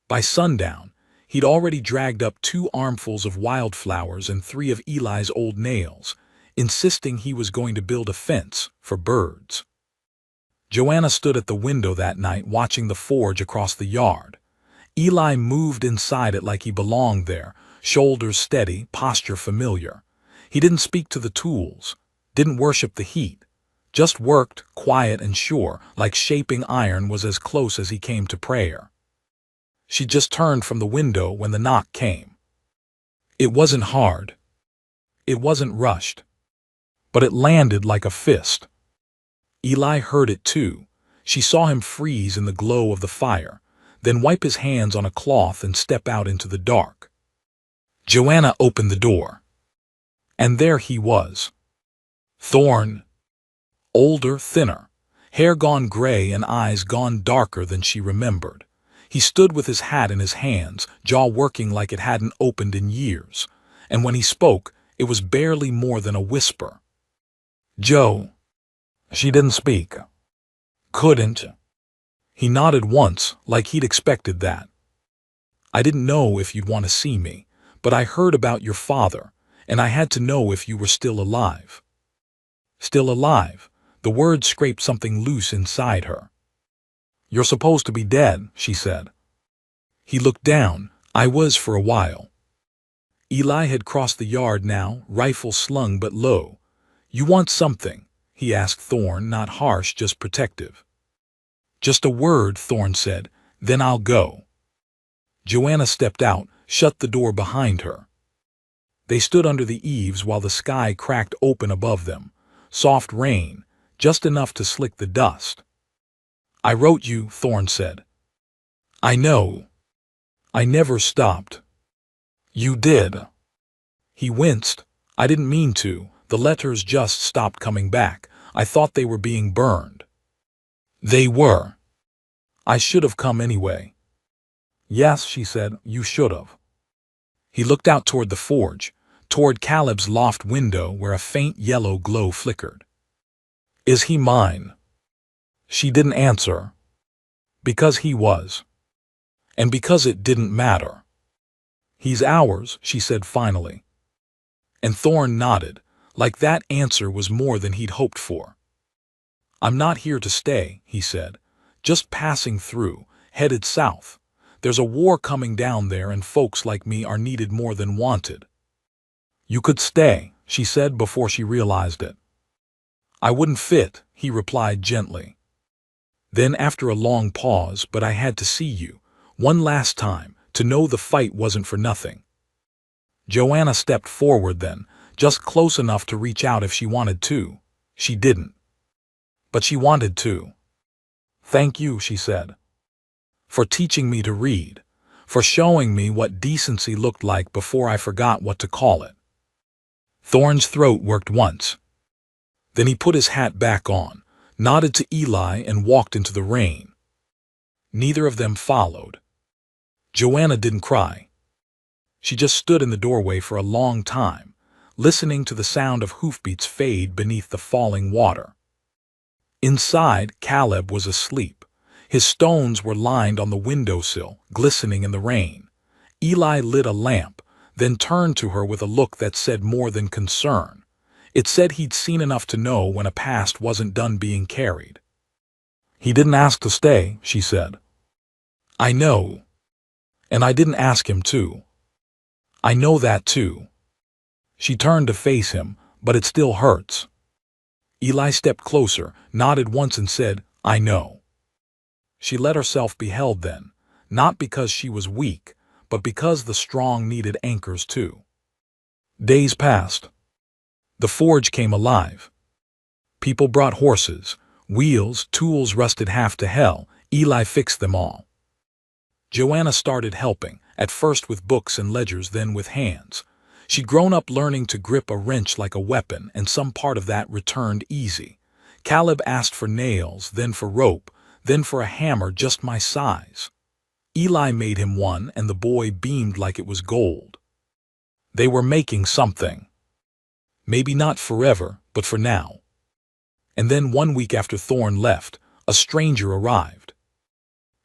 By sundown, he'd already dragged up 2 armfuls of wildflowers and 3 of Eli's old nails, insisting he was going to build a fence for birds. Joanna stood at the window that night watching the forge across the yard. Eli moved inside it like he belonged there, shoulders steady, posture familiar. He didn't speak to the tools, didn't worship the heat, just worked, quiet and sure, like shaping iron was as close as he came to prayer. She just turned from the window when the knock came. It wasn't hard. It wasn't rushed. But it landed like a fist. Eli heard it too. She saw him freeze in the glow of the fire, then wipe his hands on a cloth and step out into the dark. Joanna opened the door. And there he was. Thorn. Older, thinner, hair gone gray and eyes gone darker than she remembered. He stood with his hat in his hands, jaw working like it hadn't opened in years, and when he spoke, it was barely more than a whisper. "Joe." She didn't speak. Couldn't. He nodded once, like he'd expected that. "I didn't know if you'd want to see me, but I heard about your father, and I had to know if you were still alive." Still alive. The word scraped something loose inside her. "You're supposed to be dead," she said. He looked down. "I was for a while." Eli had crossed the yard now, rifle slung but low. "You want something?" he asked Thorn, not harsh, just protective. "Just a word," Thorn said, "then I'll go." Joanna stepped out, shut the door behind her. They stood under the eaves while the sky cracked open above them. Soft rain, just enough to slick the dust. "I wrote you," Thorn said. "I know. I never stopped." "You did." He winced. "I didn't mean to. The letters just stopped coming back. I thought they were being burned." "They were. I should have come anyway." "Yes," she said, "you should have." He looked out toward the forge, toward Caleb's loft window where a faint yellow glow flickered. "Is he mine?" She didn't answer. Because he was. And because it didn't matter. "He's ours," she said finally. And Thorn nodded, like that answer was more than he'd hoped for. "I'm not here to stay," he said. "Just passing through, headed south. There's a war coming down there and folks like me are needed more than wanted." "You could stay," she said before she realized it. "I wouldn't fit," he replied gently. Then after a long pause, "But I had to see you, one last time, to know the fight wasn't for nothing." Joanna stepped forward then, just close enough to reach out if she wanted to. She didn't. But she wanted to. "Thank you," she said. "For teaching me to read. For showing me what decency looked like before I forgot what to call it." Thorn's throat worked once. Then he put his hat back on, nodded to Eli and walked into the rain. Neither of them followed. Joanna didn't cry. She just stood in the doorway for a long time, listening to the sound of hoofbeats fade beneath the falling water. Inside, Caleb was asleep. His stones were lined on the windowsill, glistening in the rain. Eli lit a lamp, then turned to her with a look that said more than concern. It said he'd seen enough to know when a past wasn't done being carried. "He didn't ask to stay," she said. "I know. And I didn't ask him to. I know that too." She turned to face him, "But it still hurts." Eli stepped closer, nodded once and said, "I know." She let herself be held then, not because she was weak, but because the strong needed anchors too. Days passed. The forge came alive. People brought horses, wheels, tools rusted half to hell. Eli fixed them all. Joanna started helping, at first with books and ledgers, then with hands. She'd grown up learning to grip a wrench like a weapon, and some part of that returned easy. Caleb asked for nails, then for rope, then for a hammer just my size. Eli made him one, and the boy beamed like it was gold. They were making something. Maybe not forever, but for now. And then 1 week after Thorne left, a stranger arrived.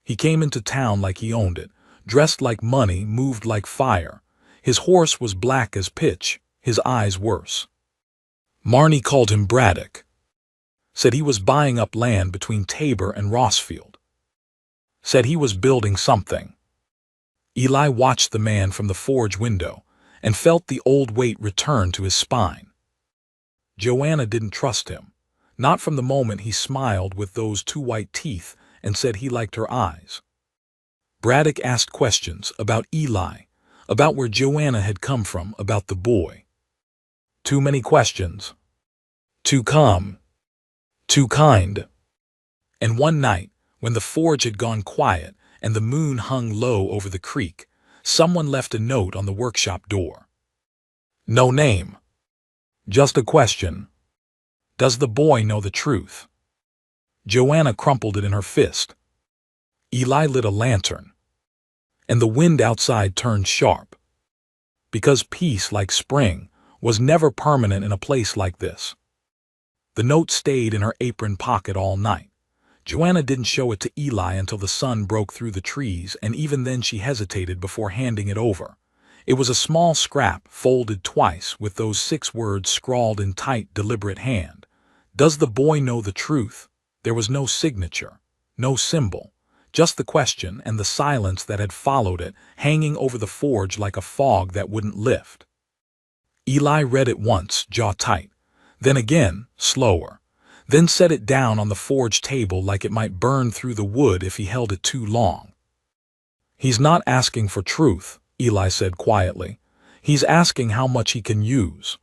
He came into town like he owned it, dressed like money, moved like fire. His horse was black as pitch, his eyes worse. Marnie called him Braddock. Said he was buying up land between Tabor and Rossfield. Said he was building something. Eli watched the man from the forge window and felt the old weight return to his spine. Joanna didn't trust him, not from the moment he smiled with those 2 white teeth and said he liked her eyes. Braddock asked questions about Eli, about where Joanna had come from, about the boy. Too many questions. Too calm. Too kind. And one night, when the forge had gone quiet and the moon hung low over the creek, someone left a note on the workshop door. No name. Just a question. Does the boy know the truth? Joanna crumpled it in her fist. Eli lit a lantern, and the wind outside turned sharp. Because peace, like spring, was never permanent in a place like this. The note stayed in her apron pocket all night. Joanna didn't show it to Eli until the sun broke through the trees, and even then she hesitated before handing it over. It was a small scrap, folded twice, with those 6 words scrawled in tight, deliberate hand. Does the boy know the truth? There was no signature, no symbol, just the question and the silence that had followed it, hanging over the forge like a fog that wouldn't lift. Eli read it once, jaw tight, then again, slower, then set it down on the forge table like it might burn through the wood if he held it too long. He's not asking for truth, Eli said quietly. He's asking how much he can use.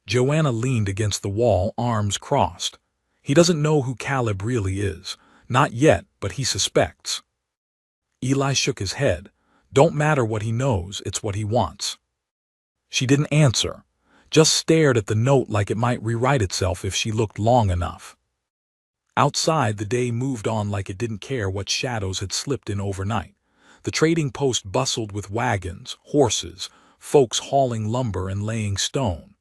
Joanna leaned against the wall, arms crossed. He doesn't know who Caleb really is. Not yet, but he suspects. Eli shook his head. Don't matter what he knows, it's what he wants. She didn't answer, just stared at the note like it might rewrite itself if she looked long enough. Outside, the day moved on like it didn't care what shadows had slipped in overnight. The trading post bustled with wagons, horses, folks hauling lumber and laying stone.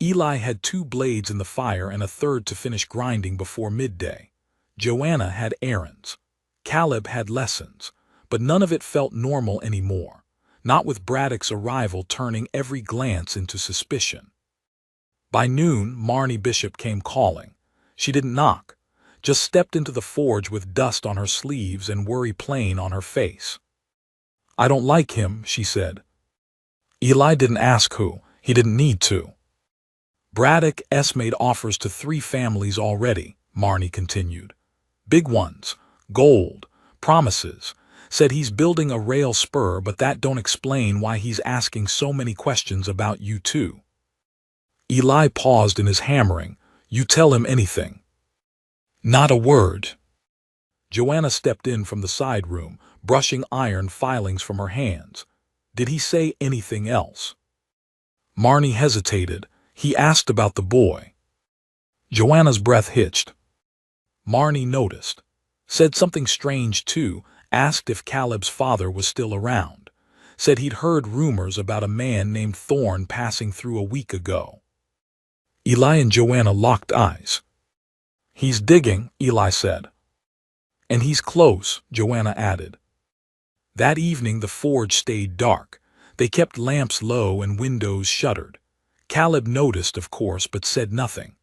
Eli had 2 blades in the fire and a third to finish grinding before midday. Joanna had errands. Caleb had lessons, but none of it felt normal anymore, not with Braddock's arrival turning every glance into suspicion. By noon, Marnie Bishop came calling. She didn't knock, just stepped into the forge with dust on her sleeves and worry plain on her face. I don't like him, she said. Eli didn't ask who. He didn't need to. Braddock's made offers to 3 families already, Marnie continued. Big ones, gold, promises. Said he's building a rail spur, but that don't explain why he's asking so many questions about you too. Eli paused in his hammering. You tell him anything. Not a word. Joanna stepped in from the side room, brushing iron filings from her hands. Did he say anything else? Marnie hesitated. He asked about the boy. Joanna's breath hitched. Marnie noticed. Said something strange too, asked if Caleb's father was still around. Said he'd heard rumors about a man named Thorne passing through a week ago. Eli and Joanna locked eyes. He's digging, Eli said. And he's close, Joanna added. That evening the forge stayed dark. They kept lamps low and windows shuttered. Caleb noticed, of course, but said nothing.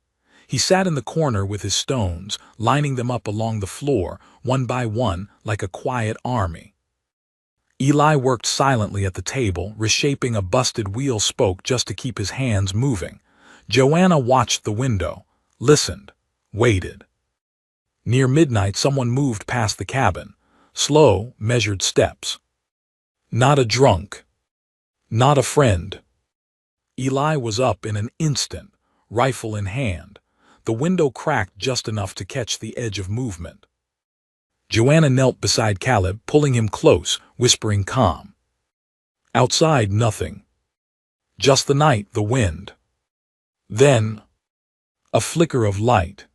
He sat in the corner with his stones, lining them up along the floor, one by one, like a quiet army. Eli worked silently at the table, reshaping a busted wheel spoke just to keep his hands moving. Joanna watched the window, listened, waited. Near midnight someone moved past the cabin. Slow, measured steps. Not a drunk. Not a friend. Eli was up in an instant, rifle in hand. The window cracked just enough to catch the edge of movement. Joanna knelt beside Caleb, pulling him close, whispering calm. Outside, nothing. Just the night, the wind. Then, a flicker of light.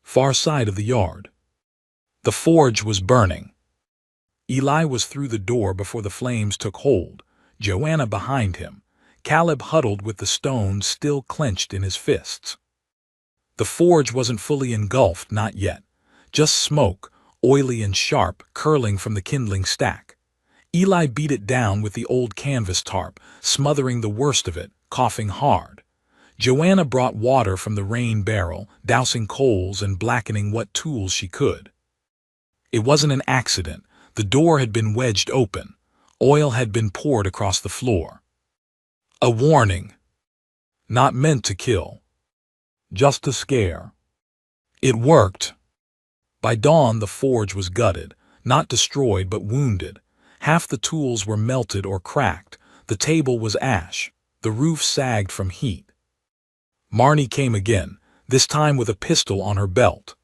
Far side of the yard. The forge was burning. Eli was through the door before the flames took hold, Joanna behind him, Caleb huddled with the stones still clenched in his fists. The forge wasn't fully engulfed, not yet. Just smoke, oily and sharp, curling from the kindling stack. Eli beat it down with the old canvas tarp, smothering the worst of it, coughing hard. Joanna brought water from the rain barrel, dousing coals and blackening what tools she could. It wasn't an accident. The door had been wedged open. Oil had been poured across the floor. A warning. Not meant to kill. Just to scare. It worked. By dawn the forge was gutted, not destroyed but wounded. Half the tools were melted or cracked. The table was ash. The roof sagged from heat. Marnie came again, this time with a pistol on her belt.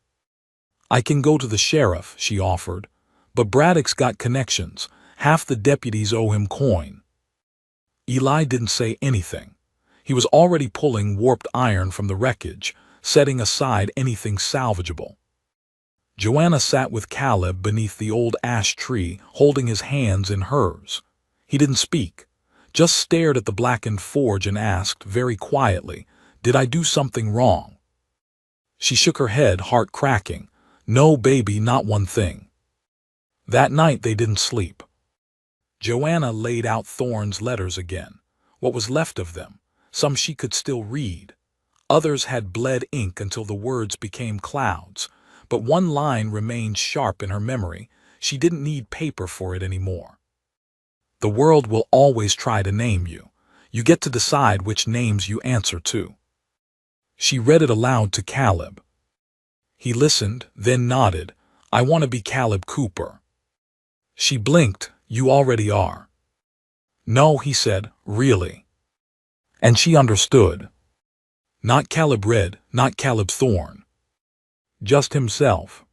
I can go to the sheriff, she offered. But Braddock's got connections. Half the deputies owe him coin. Eli didn't say anything. He was already pulling warped iron from the wreckage, setting aside anything salvageable. Joanna sat with Caleb beneath the old ash tree, holding his hands in hers. He didn't speak, just stared at the blackened forge and asked, very quietly, "Did I do something wrong?" She shook her head, heart cracking. "No, baby, not one thing." That night they didn't sleep. Joanna laid out Thorne's letters again, what was left of them. Some she could still read. Others had bled ink until the words became clouds. But one line remained sharp in her memory. She didn't need paper for it anymore. The world will always try to name you. You get to decide which names you answer to. She read it aloud to Caleb. He listened, then nodded. I want to be Caleb Cooper. She blinked. You already are. No, he said, really. And she understood. Not Caleb Red, not Caleb Thorne. Just himself.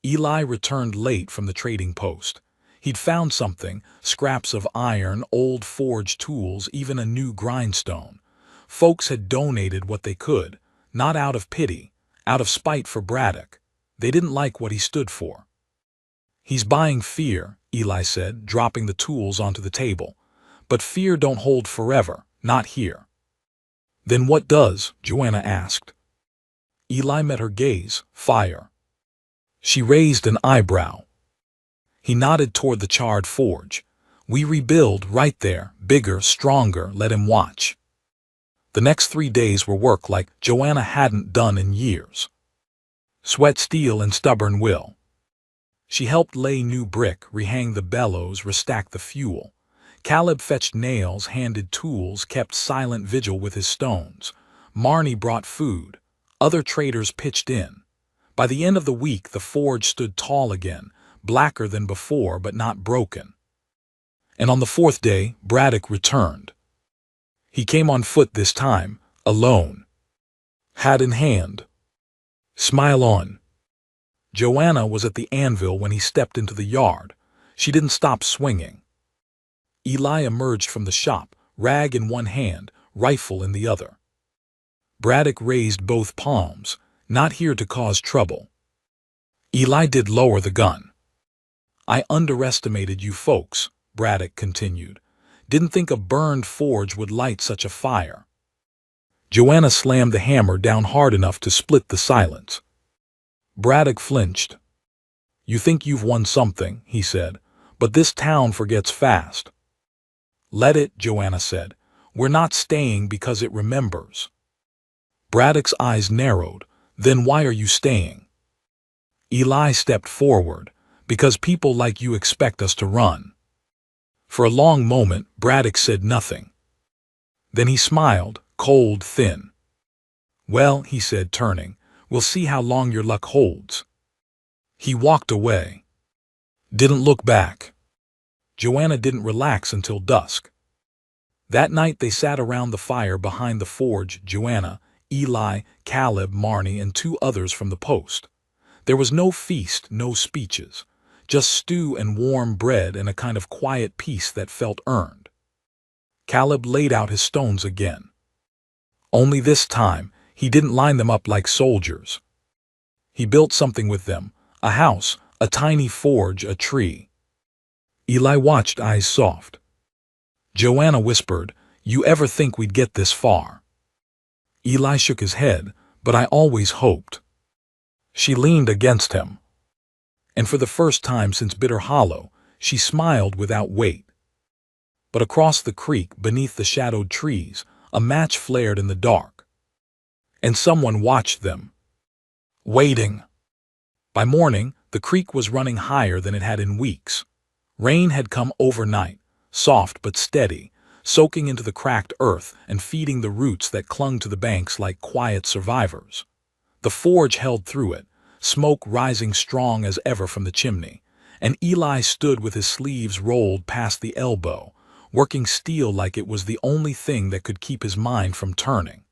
Eli returned late from the trading post. He'd found something, scraps of iron, old forge tools, even a new grindstone. Folks had donated what they could, not out of pity, out of spite for Braddock. They didn't like what he stood for. He's buying fear, Eli said, dropping the tools onto the table. But fear don't hold forever, not here. Then what does? Joanna asked. Eli met her gaze, fire. She raised an eyebrow. He nodded toward the charred forge. We rebuild right there, bigger, stronger, let him watch. The next 3 days were work like Joanna hadn't done in years. Sweat, steel, and stubborn will. She helped lay new brick, rehang the bellows, restack the fuel. Caleb fetched nails, handed tools, kept silent vigil with his stones. Marnie brought food. Other traders pitched in. By the end of the week, the forge stood tall again, blacker than before but not broken. And on the 4th day, Braddock returned. He came on foot this time, alone. Hat in hand. Smile on. Joanna was at the anvil when he stepped into the yard. She didn't stop swinging. Eli emerged from the shop, rag in one hand, rifle in the other. Braddock raised both palms, not here to cause trouble. Eli did lower the gun. I underestimated you folks, Braddock continued. Didn't think a burned forge would light such a fire. Joanna slammed the hammer down hard enough to split the silence. Braddock flinched. You think you've won something, he said, but this town forgets fast. Let it, Joanna said. We're not staying because it remembers. Braddock's eyes narrowed. Then why are you staying? Eli stepped forward. Because people like you expect us to run. For a long moment, Braddock said nothing. Then he smiled, cold, thin. Well, he said, turning, we'll see how long your luck holds. He walked away. Didn't look back. Joanna didn't relax until dusk. That night they sat around the fire behind the forge, Joanna, Eli, Caleb, Marnie, and 2 others from the post. There was no feast, no speeches. Just stew and warm bread and a kind of quiet peace that felt earned. Caleb laid out his stones again. Only this time, he didn't line them up like soldiers. He built something with them, a house, a tiny forge, a tree. Eli watched, eyes soft. Joanna whispered, you ever think we'd get this far? Eli shook his head, but I always hoped. She leaned against him. And for the first time since Bitter Hollow, she smiled without weight. But across the creek, beneath the shadowed trees, a match flared in the dark. And someone watched them. Waiting. By morning, the creek was running higher than it had in weeks. Rain had come overnight, soft but steady, soaking into the cracked earth and feeding the roots that clung to the banks like quiet survivors. The forge held through it, smoke rising strong as ever from the chimney, and Eli stood with his sleeves rolled past the elbow, working steel like it was the only thing that could keep his mind from turning.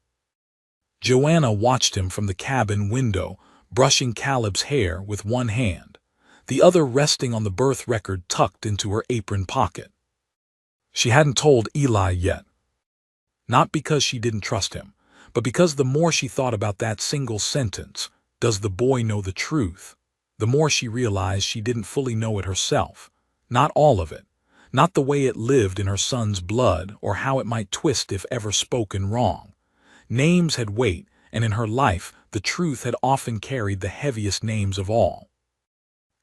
Joanna watched him from the cabin window, brushing Caleb's hair with one hand, the other resting on the birth record tucked into her apron pocket. She hadn't told Eli yet. Not because she didn't trust him, but because the more she thought about that single sentence, does the boy know the truth, the more she realized she didn't fully know it herself. Not all of it. Not the way it lived in her son's blood or how it might twist if ever spoken wrong. Names had weight, and in her life, the truth had often carried the heaviest names of all.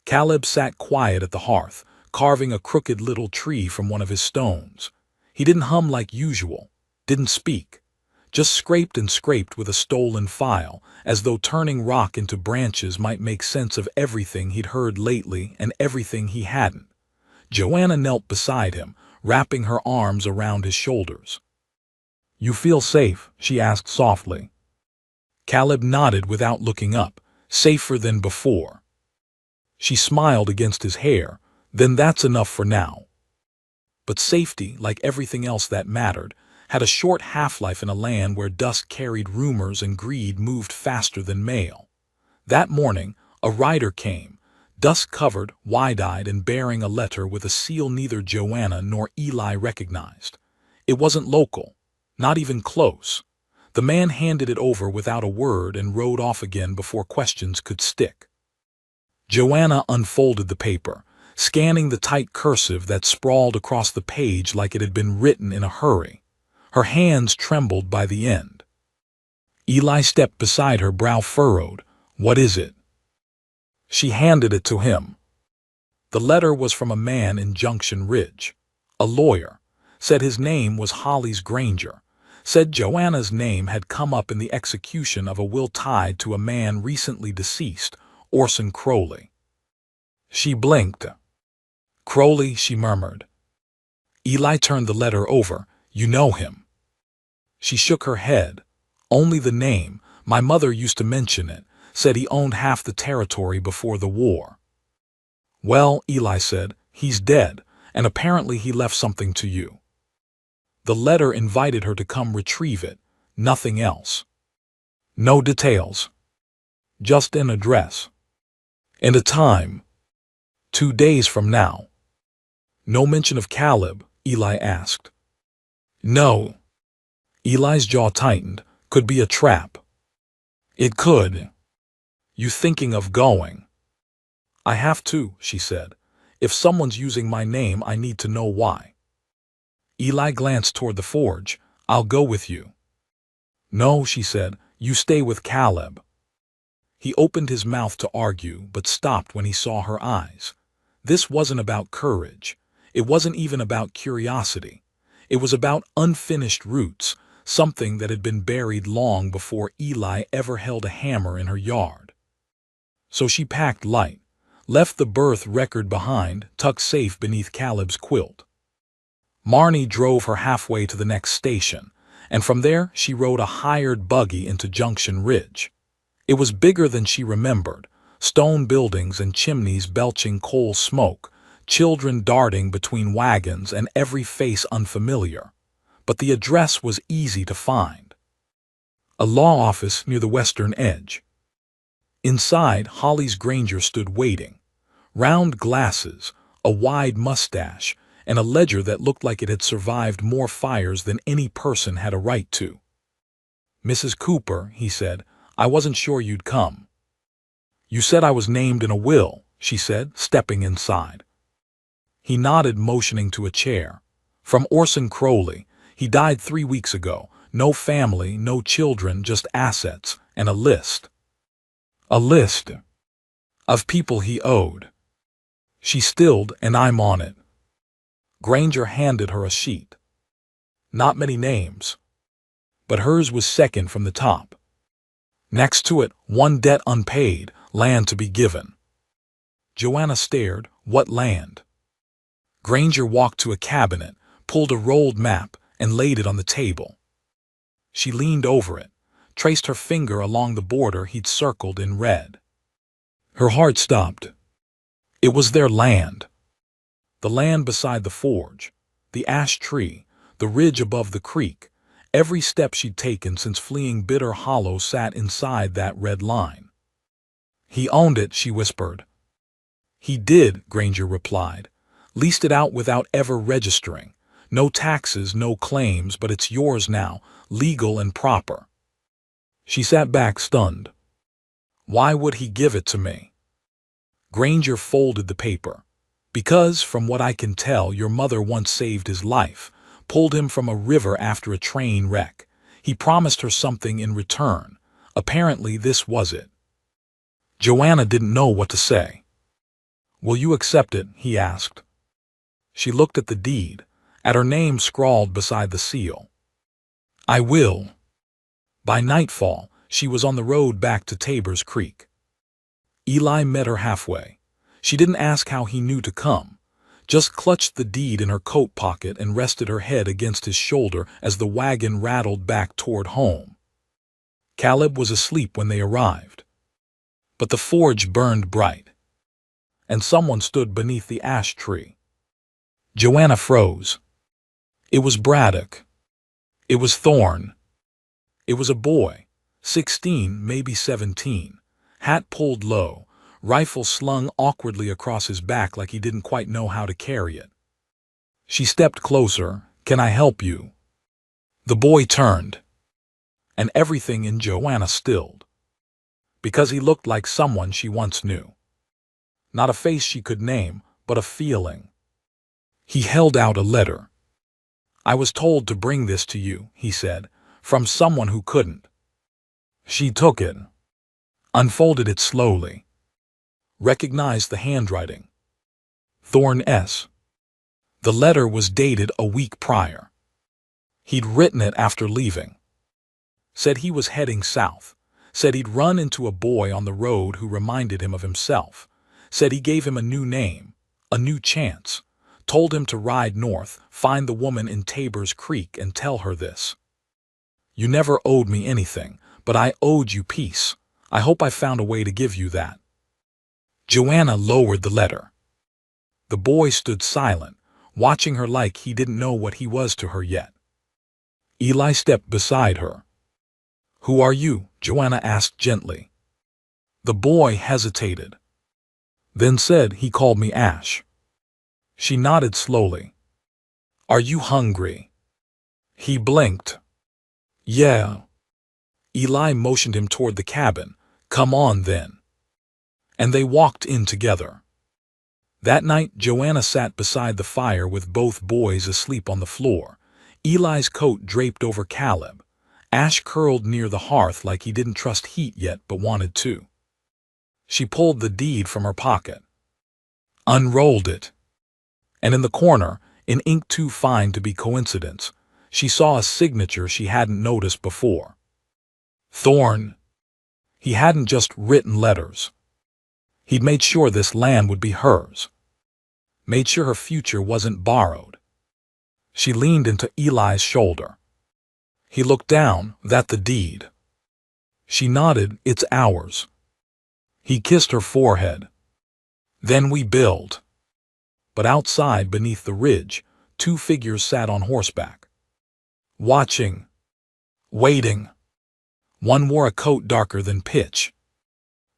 Caleb sat quiet at the hearth, carving a crooked little tree from one of his stones. He didn't hum like usual, didn't speak. Just scraped and scraped with a stolen file, as though turning rock into branches might make sense of everything he'd heard lately and everything he hadn't. Joanna knelt beside him, wrapping her arms around his shoulders. You feel safe? She asked softly. Caleb nodded without looking up, safer than before. She smiled against his hair. Then that's enough for now. But safety, like everything else that mattered, had a short half-life in a land where dust carried rumors and greed moved faster than mail. That morning, a rider came, dust-covered, wide-eyed, and bearing a letter with a seal neither Joanna nor Eli recognized. It wasn't local, not even close. The man handed it over without a word and rode off again before questions could stick. Joanna unfolded the paper, scanning the tight cursive that sprawled across the page like it had been written in a hurry. Her hands trembled by the end. Eli stepped beside her, brow furrowed. What is it? She handed it to him. The letter was from a man in Junction Ridge. A lawyer. Said his name was Hollis Granger. Said Joanna's name had come up in the execution of a will tied to a man recently deceased, Orson Crowley. She blinked. Crowley, she murmured. Eli turned the letter over. You know him. She shook her head. Only the name. My mother used to mention it. Said he owned half the territory before the war. Well, Eli said, he's dead, and apparently he left something to you. The letter invited her to come retrieve it, nothing else. No details. Just an address. And a time. 2 days from now. No mention of Caleb, Eli asked. No. Eli's jaw tightened. Could be a trap. It could. You thinking of going? I have to, she said. If someone's using my name, I need to know why. Eli glanced toward the forge. I'll go with you. No, she said. You stay with Caleb. He opened his mouth to argue, but stopped when he saw her eyes. This wasn't about courage. It wasn't even about curiosity. It was about unfinished roots, something that had been buried long before Eli ever held a hammer in her yard. So she packed light, left the birth record behind, tucked safe beneath Caleb's quilt. Marnie drove her halfway to the next station, and from there she rode a hired buggy into Junction Ridge. It was bigger than she remembered, stone buildings and chimneys belching coal smoke, children darting between wagons and every face unfamiliar. But the address was easy to find. A law office near the western edge. Inside, Holly's Granger stood waiting. Round glasses, a wide mustache, and a ledger that looked like it had survived more fires than any person had a right to. "Mrs. Cooper," he said, "I wasn't sure you'd come." "You said I was named in a will," she said, stepping inside. He nodded, motioning to a chair. "From Orson Crowley. He died 3 weeks ago. No family, no children, just assets, and a list. A list of people he owed." She stilled, "And I'm on it." Granger handed her a sheet. Not many names, but hers was second from the top. Next to it, one debt unpaid, land to be given. Joanna stared. "What land?" Granger walked to a cabinet, pulled a rolled map, and laid it on the table. She leaned over it, traced her finger along the border he'd circled in red. Her heart stopped. It was their land. The land beside the forge, the ash tree, the ridge above the creek. Every step she'd taken since fleeing Bitter Hollow sat inside that red line. "He owned it," she whispered. "He did," Granger replied. "Leased it out without ever registering. No taxes, no claims, but it's yours now, legal and proper." She sat back, stunned. "Why would he give it to me?" Granger folded the paper. "Because, from what I can tell, your mother once saved his life, pulled him from a river after a train wreck. He promised her something in return. Apparently this was it." Joanna didn't know what to say. "Will you accept it?" he asked. She looked at the deed, at her name scrawled beside the seal. "I will." By nightfall, she was on the road back to Tabor's Creek. Eli met her halfway. She didn't ask how he knew to come, just clutched the deed in her coat pocket and rested her head against his shoulder as the wagon rattled back toward home. Caleb was asleep when they arrived. But the forge burned bright, and someone stood beneath the ash tree. Joanna froze. It was Braddock. It was Thorne. It was a boy, 16, maybe 17, hat pulled low, rifle slung awkwardly across his back like he didn't quite know how to carry it. She stepped closer. "Can I help you?" The boy turned, and everything in Joanna stilled. Because he looked like someone she once knew. Not a face she could name, but a feeling. He held out a letter. "I was told to bring this to you," he said, "from someone who couldn't." She took it, unfolded it slowly, recognized the handwriting. Thorne S. The letter was dated a week prior. He'd written it after leaving. Said he was heading south. Said he'd run into a boy on the road who reminded him of himself. Said he gave him a new name, a new chance. Told him to ride north, find the woman in Tabor's Creek and tell her this. "You never owed me anything, but I owed you peace. I hope I found a way to give you that." Joanna lowered the letter. The boy stood silent, watching her like he didn't know what he was to her yet. Eli stepped beside her. "Who are you?" Joanna asked gently. The boy hesitated, then said, "He called me Ash." She nodded slowly. "Are you hungry?" He blinked. "Yeah." Eli motioned him toward the cabin. "Come on then." And they walked in together. That night, Joanna sat beside the fire with both boys asleep on the floor. Eli's coat draped over Caleb. Ash curled near the hearth like he didn't trust heat yet but wanted to. She pulled the deed from her pocket, unrolled it, and in the corner, in ink too fine to be coincidence, she saw a signature she hadn't noticed before. Thorn. He hadn't just written letters. He'd made sure this land would be hers. Made sure her future wasn't borrowed. She leaned into Eli's shoulder. He looked down, at the deed. She nodded, it's ours. He kissed her forehead. Then we build. But outside, beneath the ridge, two figures sat on horseback. Watching. Waiting. One wore a coat darker than pitch.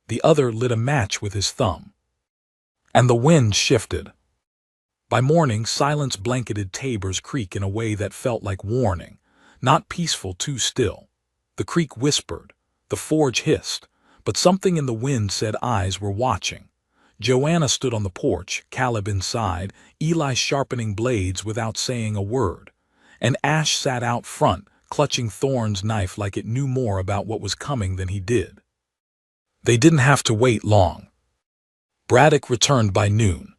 The other lit a match with his thumb. And the wind shifted. By morning, silence blanketed Tabor's Creek in a way that felt like warning. Not peaceful, too still. The creek whispered. The forge hissed. But something in the wind said eyes were watching. Joanna stood on the porch, Caleb inside, Eli sharpening blades without saying a word. And Ash sat out front, clutching Thorn's knife like it knew more about what was coming than he did. They didn't have to wait long. Braddock returned by noon.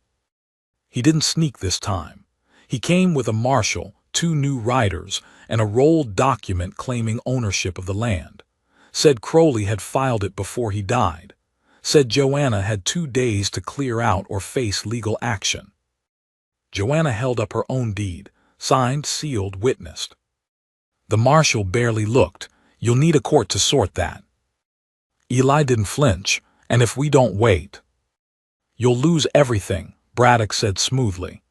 He didn't sneak this time. He came with a marshal, 2 new riders, and a rolled document claiming ownership of the land. Said Crowley had filed it before he died. Said Joanna had 2 days to clear out or face legal action. Joanna held up her own deed, signed, sealed, witnessed. The marshal barely looked. You'll need a court to sort that. Eli didn't flinch, and if we don't wait, you'll lose everything, Braddock said smoothly.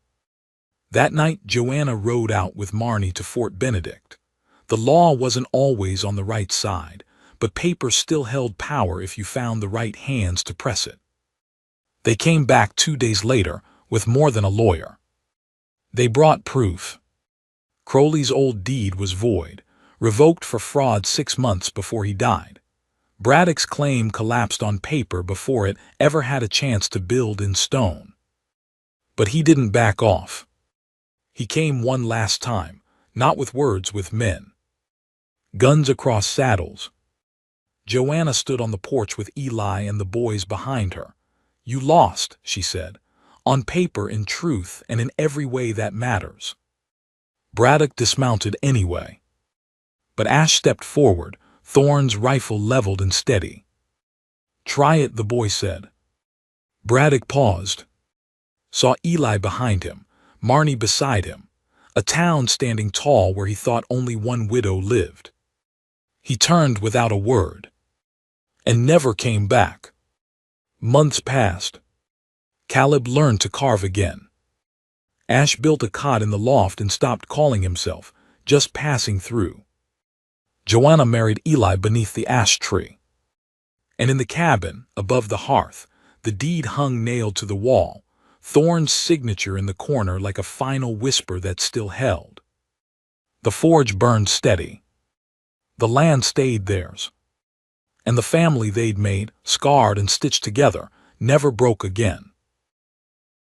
That night, Joanna rode out with Marnie to Fort Benedict. The law wasn't always on the right side, but paper still held power if you found the right hands to press it. They came back 2 days later with more than a lawyer. They brought proof. Crowley's old deed was void, revoked for fraud 6 months before he died. Braddock's claim collapsed on paper before it ever had a chance to build in stone. But he didn't back off. He came one last time, not with words, with men. Guns across saddles. Joanna stood on the porch with Eli and the boys behind her. You lost, she said, on paper, in truth, and in every way that matters. Braddock dismounted anyway. But Ash stepped forward, Thorn's rifle leveled and steady. Try it, the boy said. Braddock paused. Saw Eli behind him, Marnie beside him, a town standing tall where he thought only one widow lived. He turned without a word. And never came back. Months passed. Caleb learned to carve again. Ash built a cot in the loft and stopped calling himself, just passing through. Joanna married Eli beneath the ash tree. And in the cabin, above the hearth, the deed hung nailed to the wall, Thorn's signature in the corner like a final whisper that still held. The forge burned steady. The land stayed theirs. And the family they'd made, scarred and stitched together, never broke again.